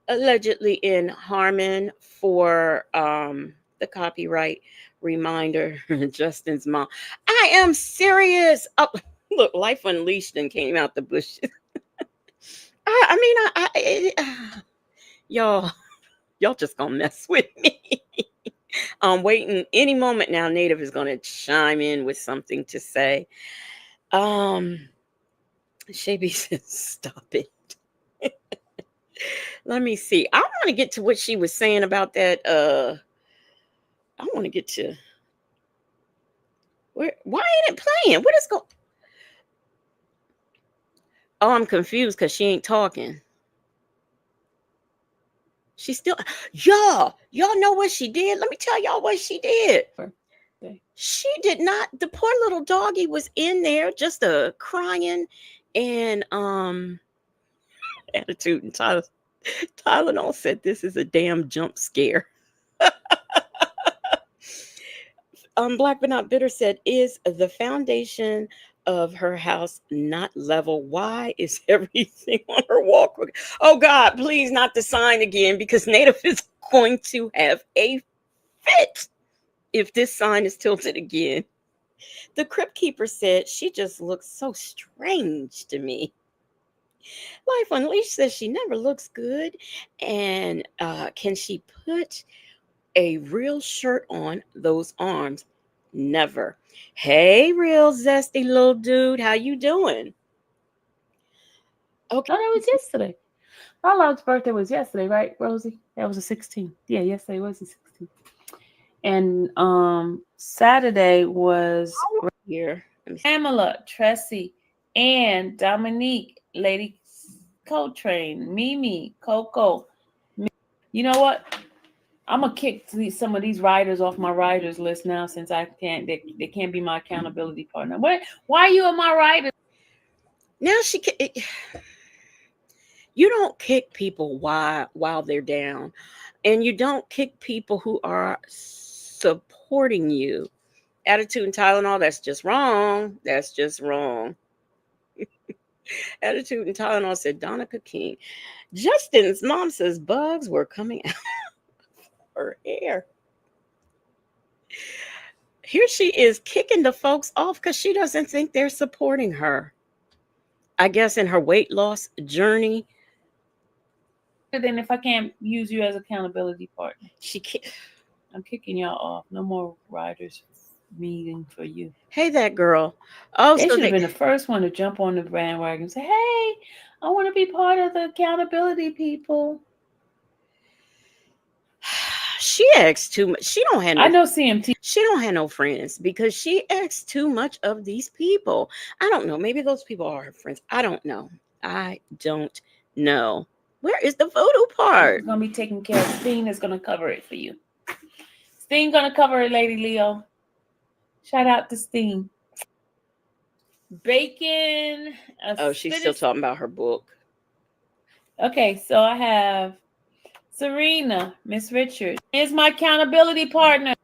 allegedly in Harmon, for the copyright reminder. Justin's mom. I am serious. Oh, look, Life Unleashed and came out the bush. Y'all, y'all just gonna mess with me. I'm waiting any moment now. Native is gonna chime in with something to say. Um, Shaby says, "Stop it." Let me see. I want to get to what she was saying about that. I want to get to where. Why ain't it playing? What is going? Oh, I'm confused because she ain't talking. She still, y'all know what she did. Let me tell y'all what she did. She did not. The poor little doggy was in there just crying and attitude. And Tylenol said this is a damn jump scare. Black but not bitter said, is the foundation of her house not level? Why is everything on her wall crooked? Oh God, please not the sign again, because Native is going to have a fit if this sign is tilted again. The crypt keeper said she just looks so strange to me. Life Unleashed says she never looks good, and can she put a real shirt on those arms? Never. Hey, real zesty little dude, how you doing? Okay. Oh, that was yesterday. Lala's birthday was yesterday, right, Rosie? That was the 16th. Yeah, yesterday was the 16th. And Saturday was here. Pamela, Tressie, Ann, Dominique, Lady Coltrane, Mimi, Coco. You know what? I'm gonna kick some of these writers off my writers list now, since I can't. They can't be my accountability partner. Why are you on my writers? Now you don't kick people while they're down, and you don't kick people who are supporting you. Attitude and Tylenol, that's just wrong. That's just wrong. Attitude and Tylenol said Donica King. Justin's mom says bugs were coming out of her hair. Here she is kicking the folks off because she doesn't think they're supporting her. I guess in her weight loss journey, Then if I can't use you as accountability partner, she can't. I'm kicking y'all off. No more riders meeting for you. Hey, that girl. Oh, They so should have been the first one to jump on the bandwagon and say, "Hey, I want to be part of the accountability people." she asks too much. She don't have I no. know CMT. She don't have no friends because she asks too much of these people. I don't know. Maybe those people are her friends. I don't know. I don't know. Where is the voodoo part? It's gonna be taken care of. Steen is gonna cover it for you. Steen gonna cover it, Lady Leo. Shout out to Steen. Bacon. Oh, she's still talking about her book. Okay, so I have Serena, Miss Richards. Here's my accountability partner.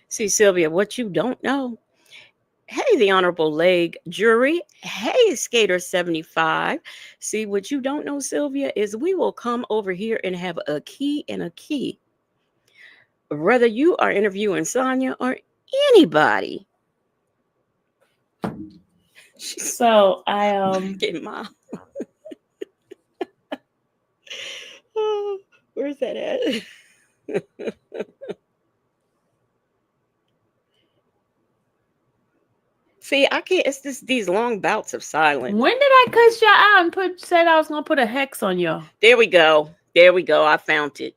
See, Sylvia, what you don't know. Hey, the Honorable Leg Jury. Hey, Skater 75. See, what you don't know, Sylvia, is we will come over here and have a key and a key. Whether you are interviewing Sonia or anybody. So I getting my oh, where's that at? See, I can't. It's these long bouts of silence. When did I cuss y'all out and said I was gonna put a hex on y'all? There we go. There we go. I found it.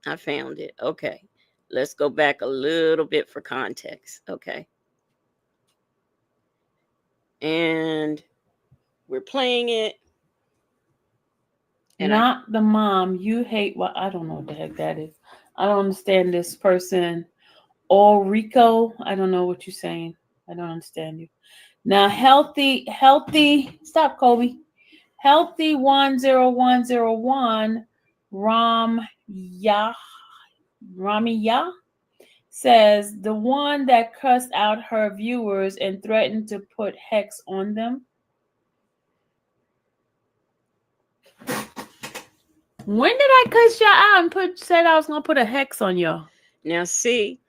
I found it. Okay. Let's go back a little bit for context. Okay. And we're playing it. And not the mom. You hate what I don't know what the heck that is. I don't understand this person. Or Rico. I don't know what you're saying. I don't understand you. Now healthy. Stop, Kobe. Healthy 10101 Ramiya says the one that cussed out her viewers and threatened to put hex on them. When did I cuss y'all out and said I was gonna put a hex on y'all? Now see,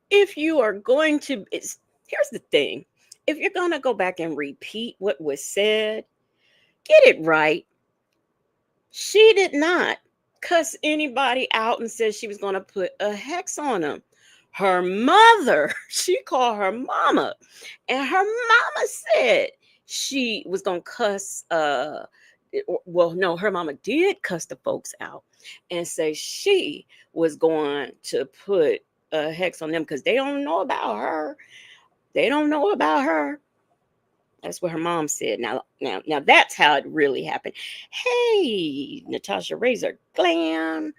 if you are going to, here's the thing: if you're gonna go back and repeat what was said, get it right. She did not cuss anybody out and said she was going to put a hex on them. Her mother, she called her mama, and her mama said she was going to cuss. Well, no, her mama did cuss the folks out and say she was going to put a hex on them because they don't know about her. They don't know about her. That's what her mom said. Now, that's how it really happened. Hey, Natasha Razor Glam.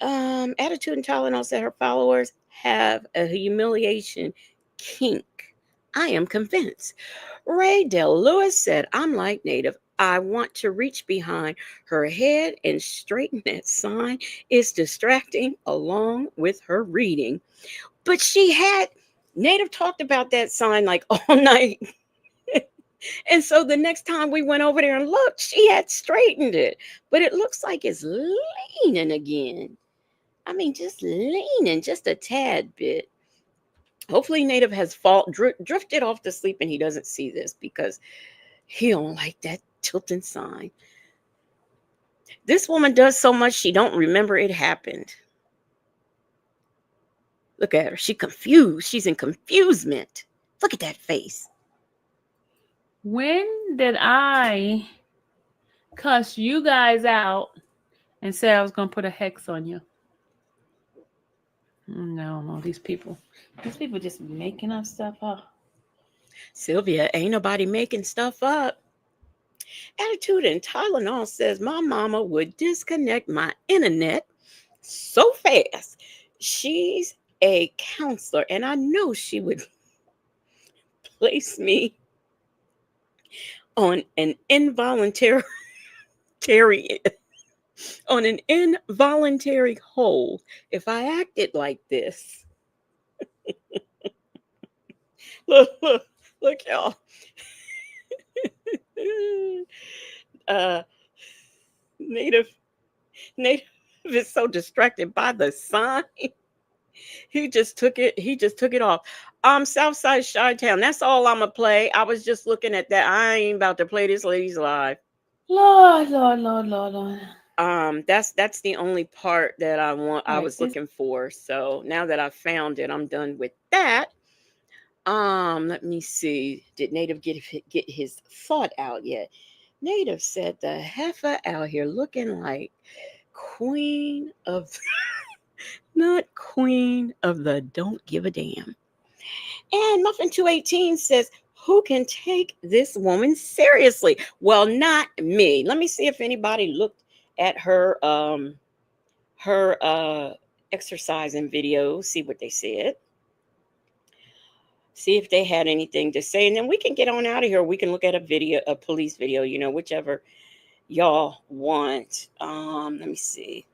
Attitude and Tylenol said her followers have a humiliation kink. I am convinced. Ray Del Lewis said, I'm like Native. I want to reach behind her head and straighten that sign. It's distracting along with her reading. But Native talked about that sign like all night. And so the next time we went over there and looked, she had straightened it. But it looks like it's leaning again. I mean, just leaning just a tad bit. Hopefully Native has drifted off to sleep and he doesn't see this because he don't like that tilting sign. This woman does so much she don't remember it happened. Look at her. She's confused. She's in confusement. Look at that face. When did I cuss you guys out and say I was going to put a hex on you? No, these people just making up stuff up. Sylvia, ain't nobody making stuff up. Attitude and Tylenol says my mama would disconnect my internet so fast. She's a counselor, and I know she would place me on an involuntary hold if I acted like this. look, y'all. uh, native native is so distracted by the sign. He just took it off. Southside Chi-Town. That's all I'ma play. I was just looking at that. I ain't about to play this lady's live. Lord, Lord, Lord, Lord, Lord. That's the only part that All I right, was this. looking for. So now that I found it, I'm done with that. Let me see. Did Native get his thought out yet? Native said the heifer out here looking like queen of not queen of the don't give a damn. And Muffin 218 says, who can take this woman seriously? Well, not me. Let me see if anybody looked at her exercising video, see what they said. See if they had anything to say, and then we can get on out of here. We can look at a police video, whichever y'all want. Let me see.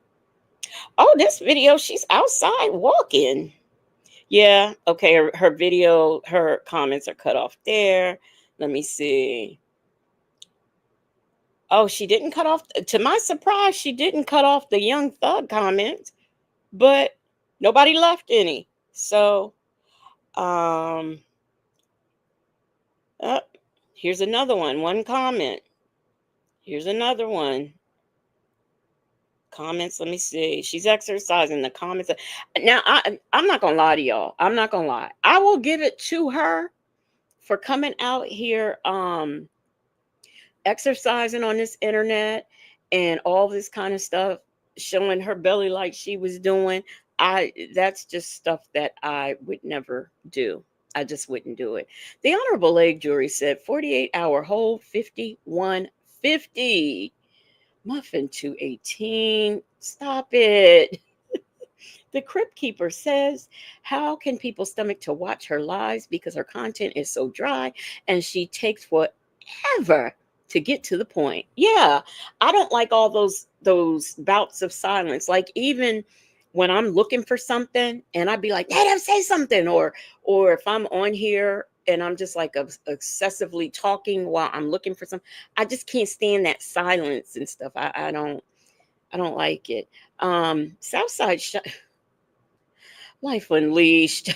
Oh, this video, she's outside walking. Yeah, okay. Her video, her comments are cut off there. Let me see. Oh, she didn't cut off. To my surprise, she didn't cut off the Young Thug comment, but nobody left any. So, um, uh, here's another one. One comment. Here's another one. Comments. Let me see. She's exercising the comments. Now, I'm not gonna lie to y'all. I'm not gonna lie. I will give it to her for coming out here. Exercising on this internet and all this kind of stuff, showing her belly like she was doing. That's just stuff that I would never do. I just wouldn't do it. The Honorable Leg Jury said 48-hour hold, 5150. Muffin 218. Stop it. The Crypt Keeper says, how can people stomach to watch her lives because her content is so dry and she takes forever to get to the point? Yeah, I don't like all those bouts of silence. Like even when I'm looking for something and I'd be like, Native, say something, or if I'm on here and I'm just like excessively talking while I'm looking for something, I just can't stand that silence and stuff. I don't like it. Southside Life Unleashed.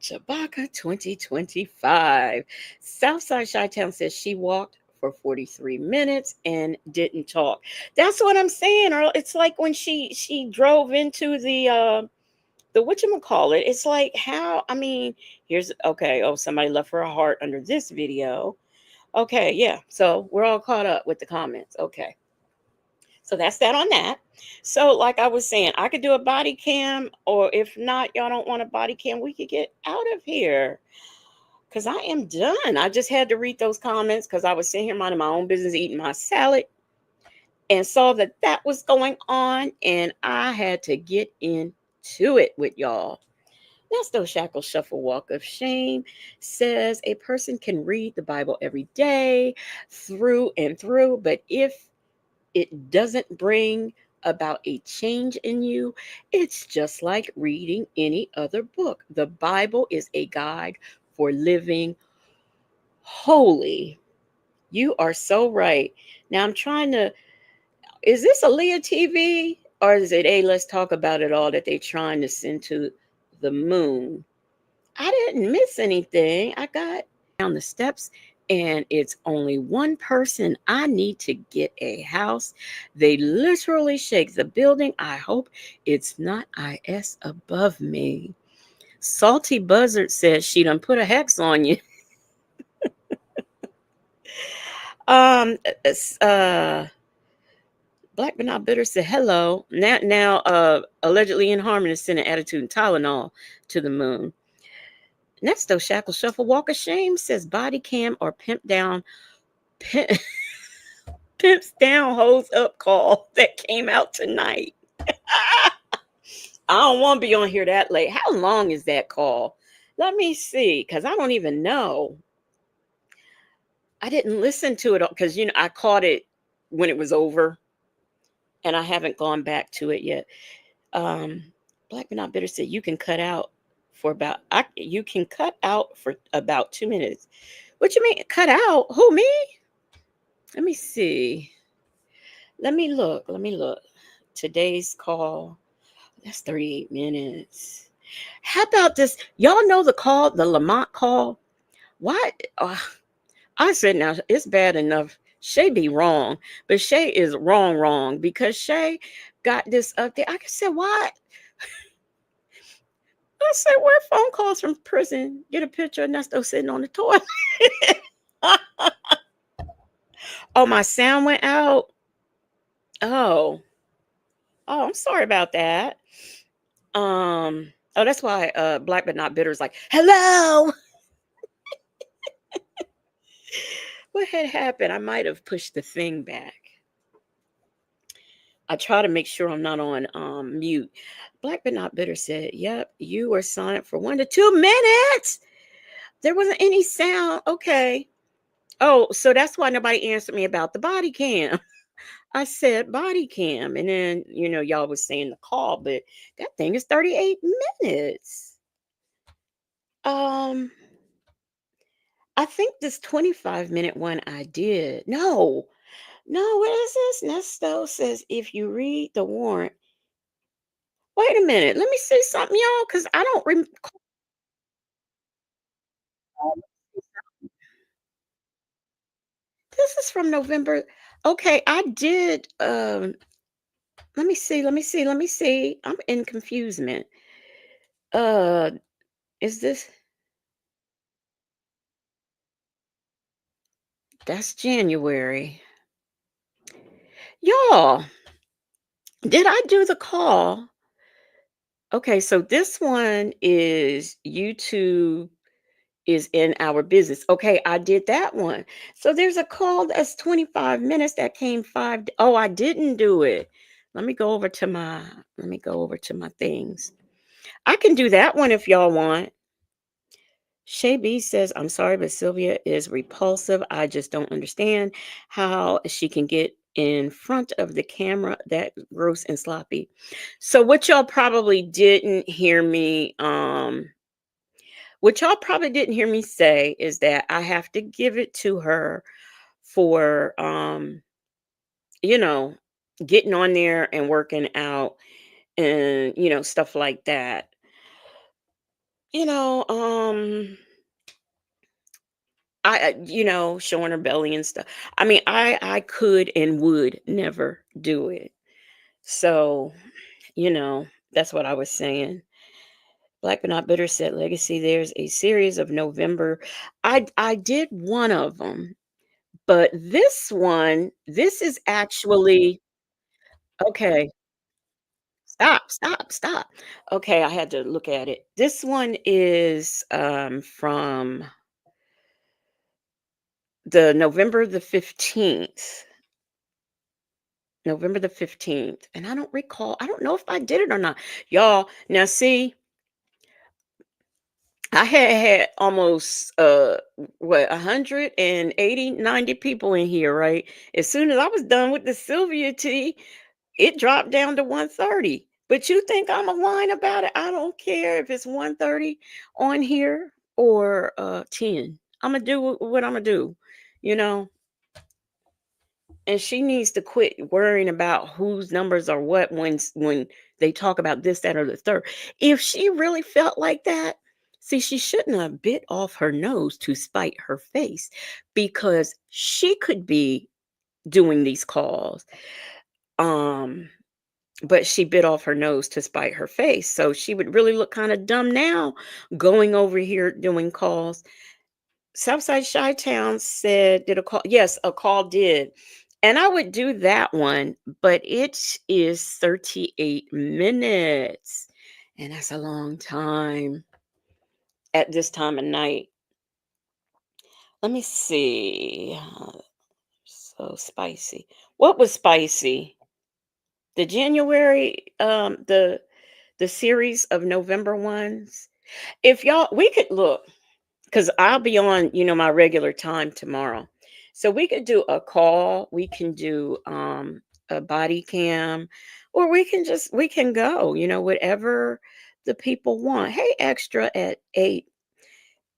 Chewbacca 2025. Southside Chi-Town says she walked for 43 minutes and didn't talk. That's what I'm saying, Earl. It's like when she drove into the whatchamacallit. It's like how, I mean, here's okay. Oh, somebody left her a heart under this video. Okay, yeah. So we're all caught up with the comments. Okay. So that's that on that. So, like I was saying, I could do a body cam, or if not, y'all don't want a body cam, we could get out of here because I am done. I just had to read those comments because I was sitting here minding my own business, eating my salad, and saw that that was going on, and I had to get into it with y'all. Nesto Shackle Shuffle Walk of Shame says a person can read the Bible every day through and through, but if it doesn't bring about a change in you, it's just like reading any other book. The Bible is a guide for living holy. You are so right. Now I'm trying to, is this a Leah TV or is it a let's talk about it all that they're trying to send to the moon? I didn't miss anything. I got down the steps and it's only one person. I need to get a house. They literally shake the building. I hope it's not IS above me. Salty Buzzard says she done put a hex on you. um uh Black but not bitter said hello. Now allegedly in harmony is sending attitude and Tylenol to the moon. Nesto Shackle Shuffle Walk of Shame says body cam or pimp, pimps down, hoes up call that came out tonight. I don't want to be on here that late. How long is that call? Let me see, because I don't even know. I didn't listen to it because I caught it when it was over, and I haven't gone back to it yet. Um, Black but not bitter said you can cut out for about you can cut out for about 2 minutes. What you mean cut out? Who, me? Let me see. Let me look. Let me look. Today's call. That's 38 minutes. How about this? Y'all know the call, the Lamont call? Why? I said now it's bad enough. Shay be wrong, but Shay is wrong because Shay got this up there. I said, why? I said, where phone calls from prison? Get a picture of Nesto sitting on the toilet. Oh, my sound went out. Oh, oh, I'm sorry about that. Oh, that's why Black but Not Bitter is like, hello. What had happened? I might have pushed the thing back. I try to make sure I'm not on mute. Black but Not Bitter said, yep, you were silent for 1 to 2 minutes. There wasn't any sound. Okay. Oh, so that's why nobody answered me about the body cam. I said body cam. And then, y'all was saying the call, but that thing is 38 minutes. Um, I think this 25-minute one I did. No, what is this? Nesto says if you read the warrant. Wait a minute. Let me say something, y'all, because I don't remember. This is from November. Okay, I did. Let me see. I'm in confusement. Uh, is this? That's January. Y'all, did I do the call? Okay, so this one is YouTube is in our business. Okay, I did that one. So there's a call that's 25 minutes that came Oh, I didn't do it. Let me go over to my things. I can do that one if y'all want. Shay B says, I'm sorry, but Sylvia is repulsive. I just don't understand how she can get in front of the camera that gross and sloppy. So what y'all probably didn't hear me say is that I have to give it to her for you know, getting on there and working out and stuff like that. You know, showing her belly and stuff. I mean, I could and would never do it. So, that's what I was saying. Black but Not Bitter said Legacy. There's a series of November. I did one of them, but this is actually okay. Stop. Okay, I had to look at it. This one is from the November the 15th. And I don't recall, I don't know if I did it or not. Y'all, now see, I had almost what 180, 90 people in here, right? As soon as I was done with the Sylvia tea, it dropped down to 130. But you think I'm a whine about it? I don't care if it's 130 on here or 10. I'm gonna do what I'm gonna do, you know. And she needs to quit worrying about whose numbers are what when they talk about this, that, or the third. If she really felt like that, see, she shouldn't have bit off her nose to spite her face because she could be doing these calls. Um, but she bit off her nose to spite her face. So she would really look kind of dumb now going over here doing calls. Southside Chi-Town said, did a call? Yes, a call did. And I would do that one, but it is 38 minutes. And that's a long time at this time of night. Let me see. So spicy. What was spicy? The January, the series of November ones. If y'all, we could look. Because I'll be on, my regular time tomorrow. So we could do a call, we can do a body cam, or we can go, whatever the people want. Hey, extra at 8,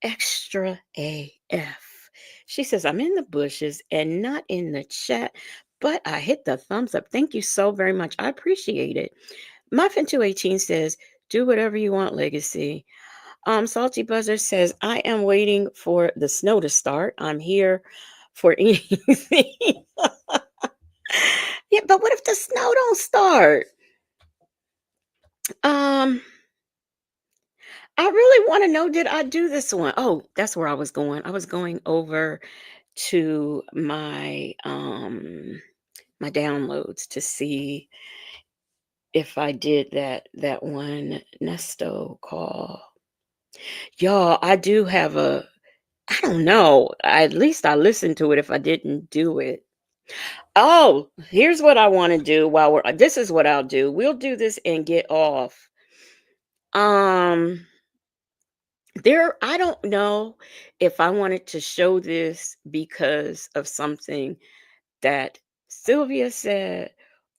extra AF. She says, I'm in the bushes and not in the chat, but I hit the thumbs up. Thank you so very much. I appreciate it. Muffin218 says, do whatever you want, Legacy. Salty Buzzer says, I am waiting for the snow to start. I'm here for anything. Yeah, but what if the snow don't start? Um, I really want to know, did I do this one? Oh, that's where I was going. I was going over to my downloads to see if I did that one Nesto call. Y'all, I do have I don't know. At least I listened to it if I didn't do it. Oh, here's what I want to do while this is what I'll do. We'll do this and get off. Um I don't know if I wanted to show this because of something that Sylvia said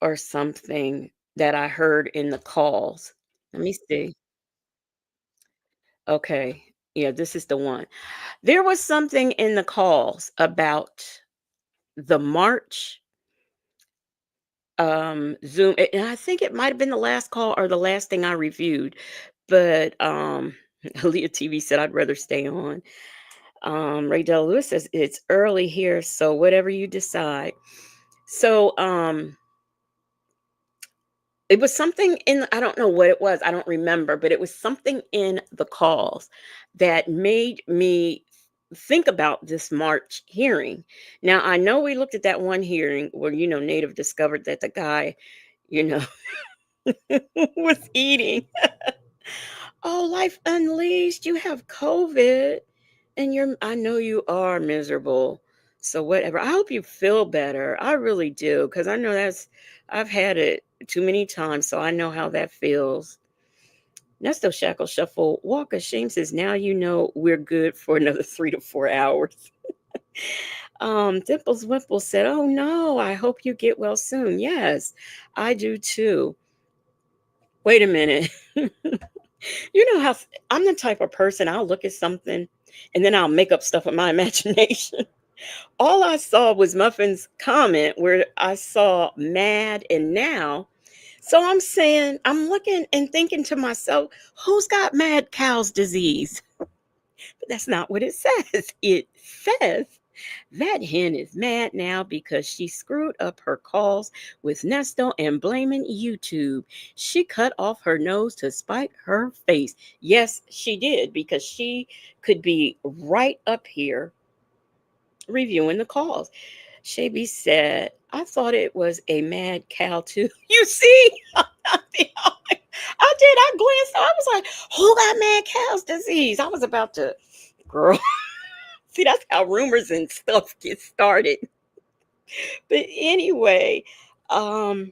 or something that I heard in the calls. Let me see. Okay. Yeah, this is the one. There was something in the calls about the March Zoom, and I think it might have been the last call or the last thing I reviewed, but Leah TV said I'd rather stay on. Ray Del Lewis says it's early here, so whatever you decide. So it was something in, I don't know what it was, I don't remember, but it was something in the calls that made me think about this March hearing. Now, I know we looked at that one hearing where, Native discovered that the guy, you know, was eating. Oh, Life Unleashed, you have COVID and I know you are miserable. So whatever. I hope you feel better. I really do, because I know I've had it too many times, so I know how that feels. Nesto Shackle Shuffle Walk of Shame says, now you know we're good for another 3 to 4 hours. Dimples Wimple said, oh no, I hope you get well soon. Yes, I do too. Wait a minute. You know how I'm the type of person, I'll look at something and then I'll make up stuff with my imagination. All I saw was Muffin's comment where I saw mad and now. So I'm saying, I'm looking and thinking to myself, who's got mad cow's disease? But that's not what it says. It says that hen is mad now because she screwed up her calls with Nesto and blaming YouTube. She cut off her nose to spite her face. Yes, she did, because she could be right up here reviewing the calls. Shaby said, I thought it was a mad cow too. You see? I did. I glanced. I was like, who got mad cow's disease? I was about to, girl. See, that's how rumors and stuff get started. But anyway, um,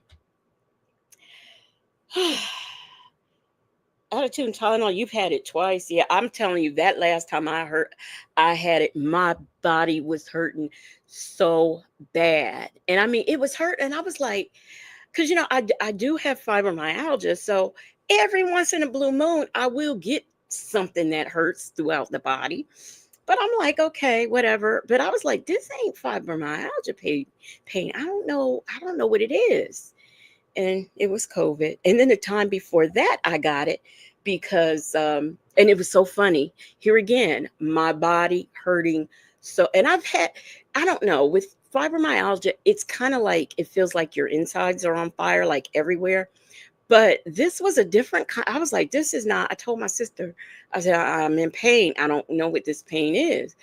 attitude and Tylenol, you've had it twice. Yeah, I'm telling you, that last time I had it, my body was hurting so bad. And I mean, it was hurt. And I was like, because, I do have fibromyalgia. So every once in a blue moon, I will get something that hurts throughout the body. But I'm like, okay, whatever. But I was like, this ain't fibromyalgia pain. I don't know what it is. And it was COVID. And then the time before that, I got it because, and it was so funny. Here again, my body hurting. So, and I don't know, with fibromyalgia, it's kind of like, it feels like your insides are on fire, like everywhere. But this was a different kind. I was like, this is not, I told my sister, I said, I'm in pain. I don't know what this pain is.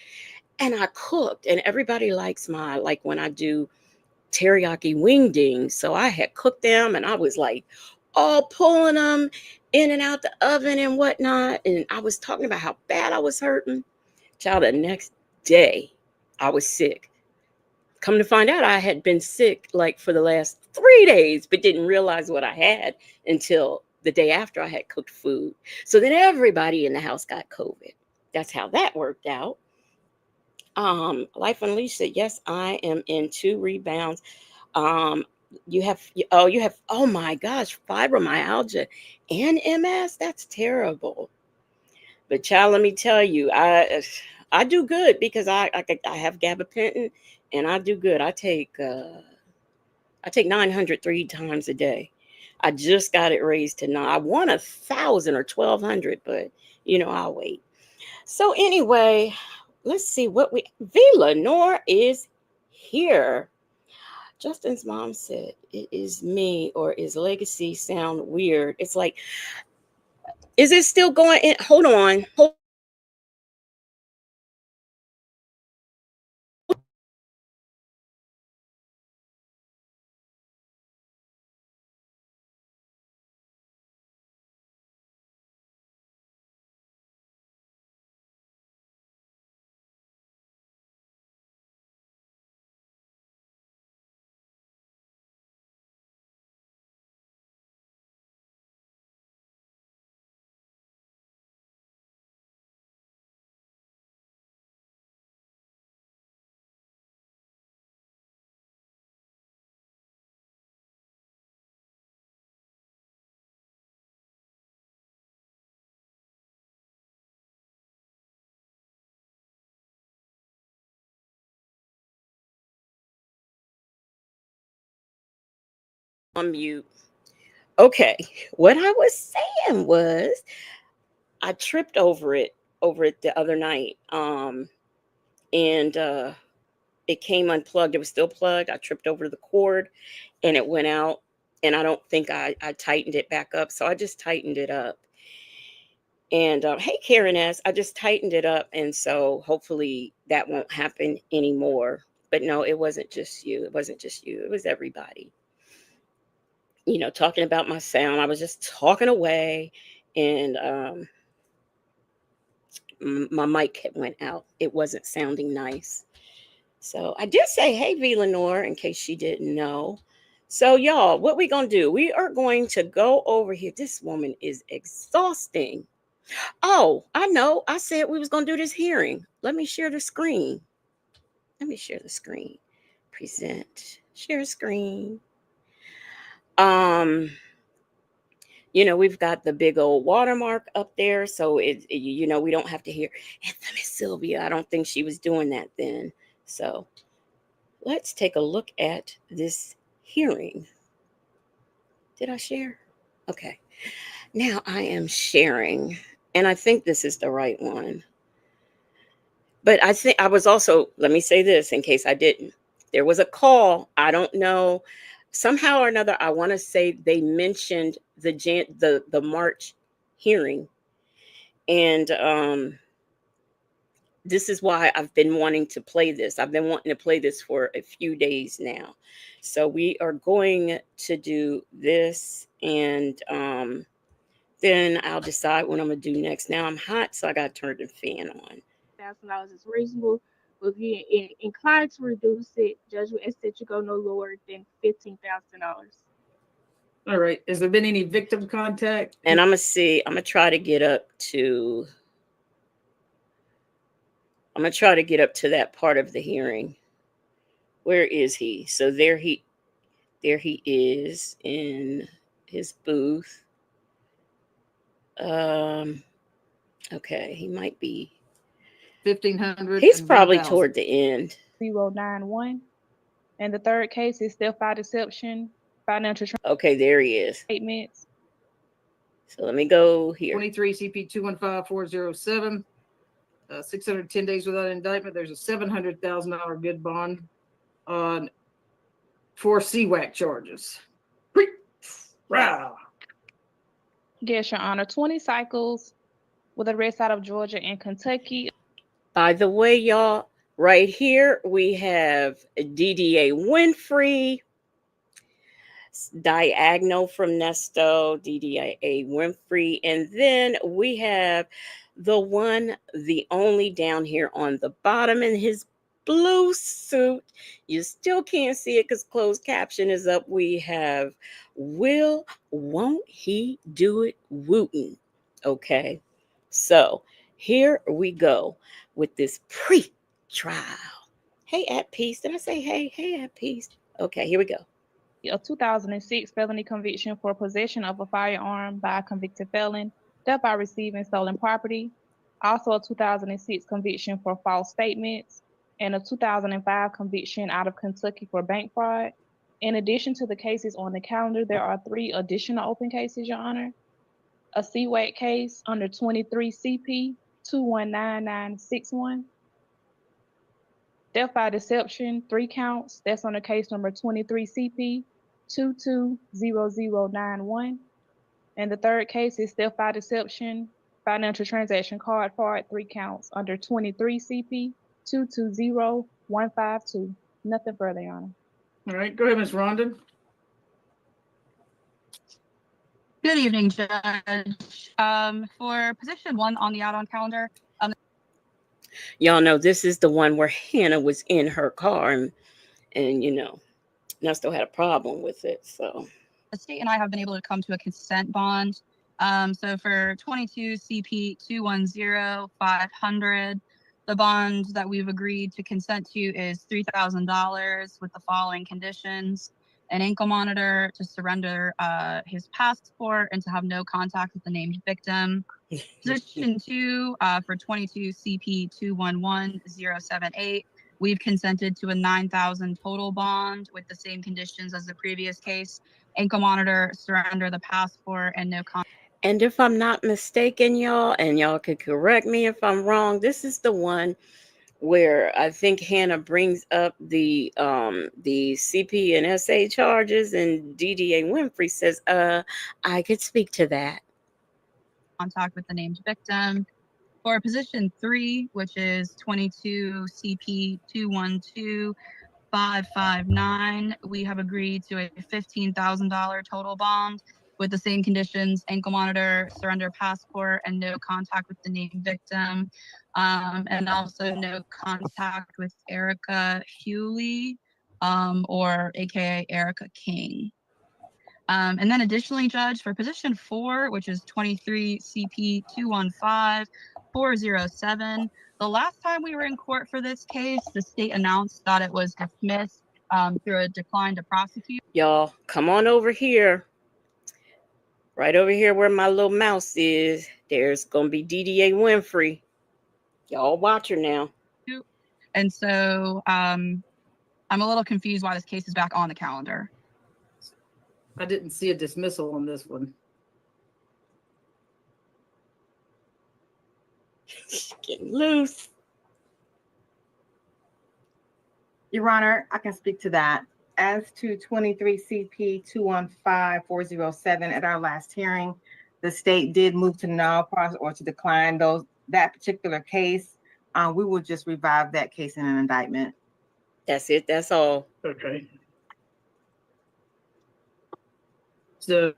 And I cooked, and everybody likes like when I do teriyaki wingdings. So I had cooked them and I was like all pulling them in and out the oven and whatnot. And I was talking about how bad I was hurting. Child, the next day I was sick. Come to find out, I had been sick like for the last 3 days, but didn't realize what I had until the day after I had cooked food. So then everybody in the house got COVID. That's how that worked out. Life Unleashed said, yes, I am in 2 rebounds. Um, oh my gosh, fibromyalgia and MS. That's terrible. But child, let me tell you, I do good because I have gabapentin, and I do good. I take 900 3 times a day. I just got it raised to nine. I want 1,000 or 1,200, but I'll wait. So anyway, let's see what we. V. Lenore is here. Justin's mom said, "It is me, or is legacy sound weird?" It's like, is it still going? Hold on. On mute. Okay. What I was saying was I tripped over it the other night. And it came unplugged. It was still plugged. I tripped over the cord and it went out. And I don't think I tightened it back up. So I just tightened it up. And hey, Karen S., I just tightened it up. And so hopefully that won't happen anymore. But no, it wasn't just you. It wasn't just you. It was everybody. Talking about my sound. I was just talking away. And my mic went out. It wasn't sounding nice. So I did say, hey, V. Lenore, in case she didn't know. So, y'all, what we going to do? We are going to go over here. This woman is exhausting. Oh, I know. I said we was going to do this hearing. Let me share the screen. Let me share the screen. Present. Share screen. Um, we've got the big old watermark up there. So, we don't have to hear Infamous Sylvia. I don't think she was doing that then. So, let's take a look at this hearing. Did I share? Okay. Now I am sharing, and I think this is the right one. But I think I was also, let me say this in case I didn't. There was a call. I don't know. Somehow or another, I want to say they mentioned the March hearing. And this is why I've been wanting to play this. I've been wanting to play this for a few days now. So we are going to do this, and then I'll decide what I'm gonna do next. Now I'm hot, so I gotta turn the fan on. $1,000 is reasonable. But if you're inclined to reduce it, judgment is that you go no lower than $15,000. All right. Has there been any victim contact? And I'm gonna try to get up to. I'm gonna try to get up to that part of the hearing. Where is he? So there he is in his booth. Um, okay, he might be 1,500. He's probably toward the end. 091. And the third case is self-by deception, financial Okay, there he is. statements. So let me go here. 23 CP 215407. 610 days without indictment. There's a $700,000 good bond on 4 CWAC charges. Wow. Yes, Your Honor. 20 cycles with arrest out of Georgia and Kentucky. By the way, y'all, right here we have DDA Winfrey, diagonal from Nesto, DDA Winfrey, and then we have the one, the only down here on the bottom in his blue suit. You still can't see it because closed caption is up. We have Won't He Do It Wooten. Okay, so here we go with this pre-trial. Hey, at peace. Did I say hey? Hey, at peace. Okay, here we go. a 2006 felony conviction for possession of a firearm by a convicted felon, death by receiving stolen property, also a 2006 conviction for false statements, and a 2005 conviction out of Kentucky for bank fraud. In addition to the cases on the calendar, there are 3 additional open cases, Your Honor. A CWAC case under 23 CP 219961. Death by deception, 3 counts. That's under case number 23 CP 220091. And the third case is death by deception, financial transaction card fraud, 3 counts under 23 CP 220152. Nothing further, Your Honor. All right, go ahead, Ms. Rondon. Good evening, Judge. For position 1 on the add-on calendar, Y'all know this is the one where Hannah was in her car and and I still had a problem with it. So the state and I have been able to come to a consent bond. So for 22 CP 210500, the bond that we've agreed to consent to is $3,000 with the following conditions: an ankle monitor, to surrender his passport, and to have no contact with the named victim. Position 2 for 22 CP 211078, we've consented to a $9,000 total bond with the same conditions as the previous case: ankle monitor, surrender the passport, and no contact. And if I'm not mistaken, y'all, and y'all could correct me if I'm wrong, this is the one where I think Hannah brings up the CP and SA charges, and DDA Winfrey says, I could speak to that. Contact with the named victim. For position 3, which is 22 CP 212559, we have agreed to a $15,000 total bond with the same conditions: ankle monitor, surrender passport, and no contact with the named victim, and also no contact with Erica Hewley, or AKA Erica King. And then additionally, Judge, for position 4, which is 23 CP 215407, the last time we were in court for this case, the state announced that it was dismissed through a decline to prosecute. Y'all, come on over here. Right over here where my little mouse is, there's going to be DDA Winfrey. Y'all watch her now. And so I'm a little confused why this case is back on the calendar. I didn't see a dismissal on this one. Getting loose. Your Honor, I can speak to that. As to 23 CP 215407, at our last hearing, the state did move to null process or to decline that particular case. We will just revive that case in an indictment. That's it. That's all. Okay. So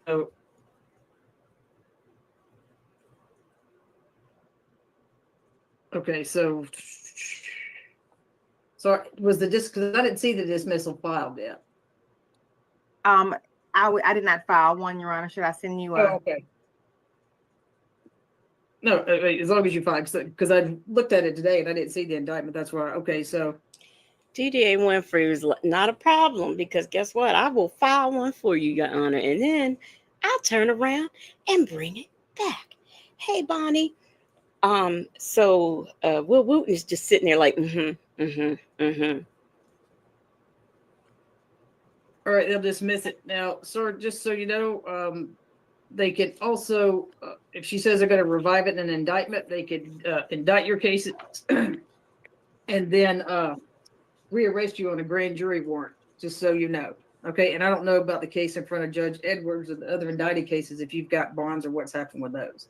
okay, so was the because I didn't see the dismissal filed yet. I did not file one, Your Honor. Should I send you a? Oh, okay. No, as long as you file, because I looked at it today and I didn't see the indictment. That's why. Okay, so DDA Winfrey is not a problem, because guess what? I will file one for you, Your Honor, and then I'll turn around and bring it back. Hey, Bonnie. So Will Wooten is just sitting there like, all right, they'll dismiss it now, sir. Just so you know, they could also, if she says they're going to revive it in an indictment, they could indict your case and then rearrest you on a grand jury warrant. Just so you know, okay? And I don't know about the case in front of Judge Edwards or the other indicted cases, if you've got bonds or what's happened with those.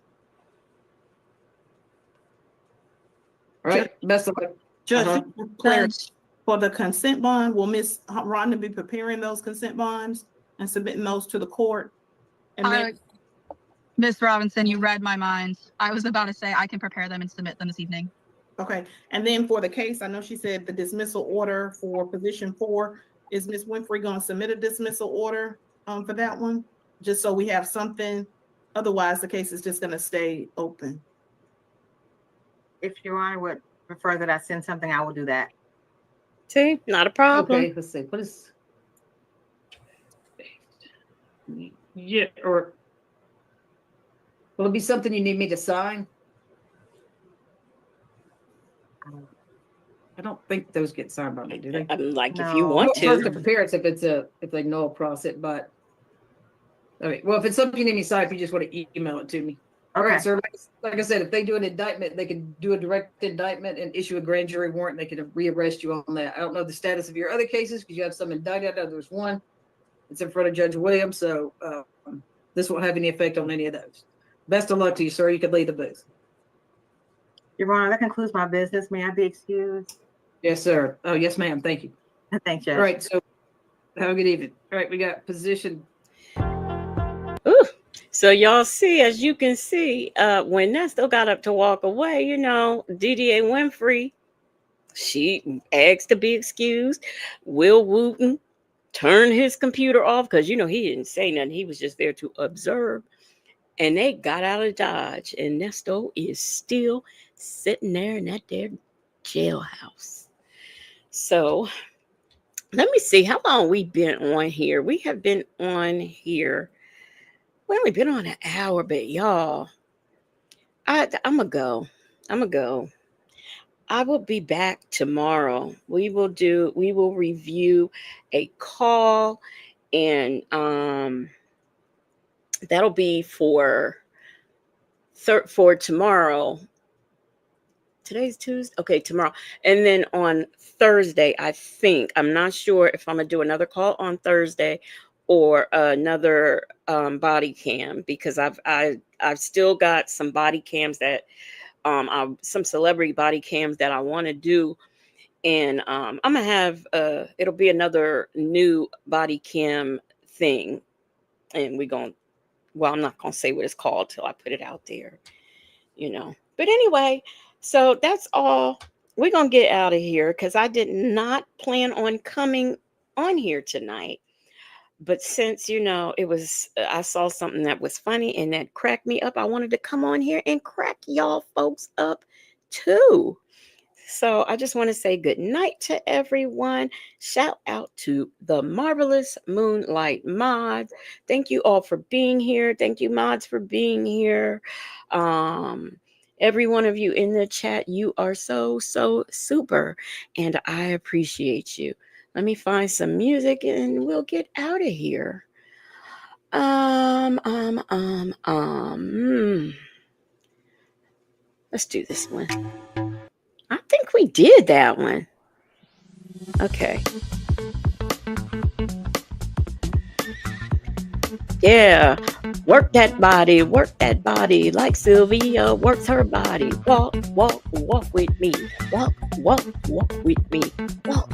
All right, best of luck. Judge, for the consent bond, will Ms. Rhonda be preparing those consent bonds and submitting those to the court? And then, Ms. Robinson, you read my mind. I was about to say I can prepare them and submit them this evening. okay, and then for the case, I know she said the dismissal order for position 4, is Ms. Winfrey going to submit a dismissal order for that one? Just so we have something, otherwise the case is just going to stay open. If Your Honor would prefer that I send something, I will do that. see, not a problem. Okay, let's see. What is Yeah, or will it be something you need me to sign? I don't think those get signed by me, do they? I'm like, if No. you want First to. of appearance, if they know across it, but okay. Well, if it's something you need me to sign, if you just want to email it to me. All right, Okay. sir. Like I said, if they do an indictment, they can do a direct indictment and issue a grand jury warrant. They can rearrest you on that. I don't know the status of your other cases because you have some indicted. I know there's one. It's in front of Judge Williams, so this won't have any effect on any of those. Best of luck to you, sir. You can leave the booth. Your Honor, that concludes my business. May I be excused? Yes, sir. Oh, yes, ma'am. Thank you. Thanks, Judge. All right, so have a good evening. All right, we got position. Ooh. So y'all see, as you can see, when Nesto got up to walk away, you know, DDA Winfrey, she asked to be excused. Will Wooten turned his computer off because, you know, he didn't say nothing. He was just there to observe. And they got out of Dodge. And Nesto is still sitting there in that there jailhouse. So let me see how long we've been on here. We have been on here. We only been on an hour, but y'all, I'm gonna go. I will be back tomorrow. We will review a call, and that'll be for tomorrow. Today's Tuesday. Okay, tomorrow. And then on Thursday, I think, I'm not sure if I'm gonna do another call on Thursday or another body cam, because I've still got some body cams that some celebrity body cams that I want to do, and I'm gonna have it'll be another new body cam thing, and I'm not gonna say what it's called till I put it out there, you know. But anyway, so that's all. We're gonna get out of here because I did not plan on coming on here tonight. But since, you know, I saw something that was funny and that cracked me up, I wanted to come on here and crack y'all folks up too. So I just want to say good night to everyone. Shout out to the Marvelous Moonlight mods. Thank you all for being here. Thank you, mods, for being here. Every one of you in the chat, you are so super, and I appreciate you. Let me find some music and we'll get out of here. Let's do this one. I think we did that one. Okay. Yeah. Work that body like Sylvia works her body. Walk with me. Walk with me. Walk.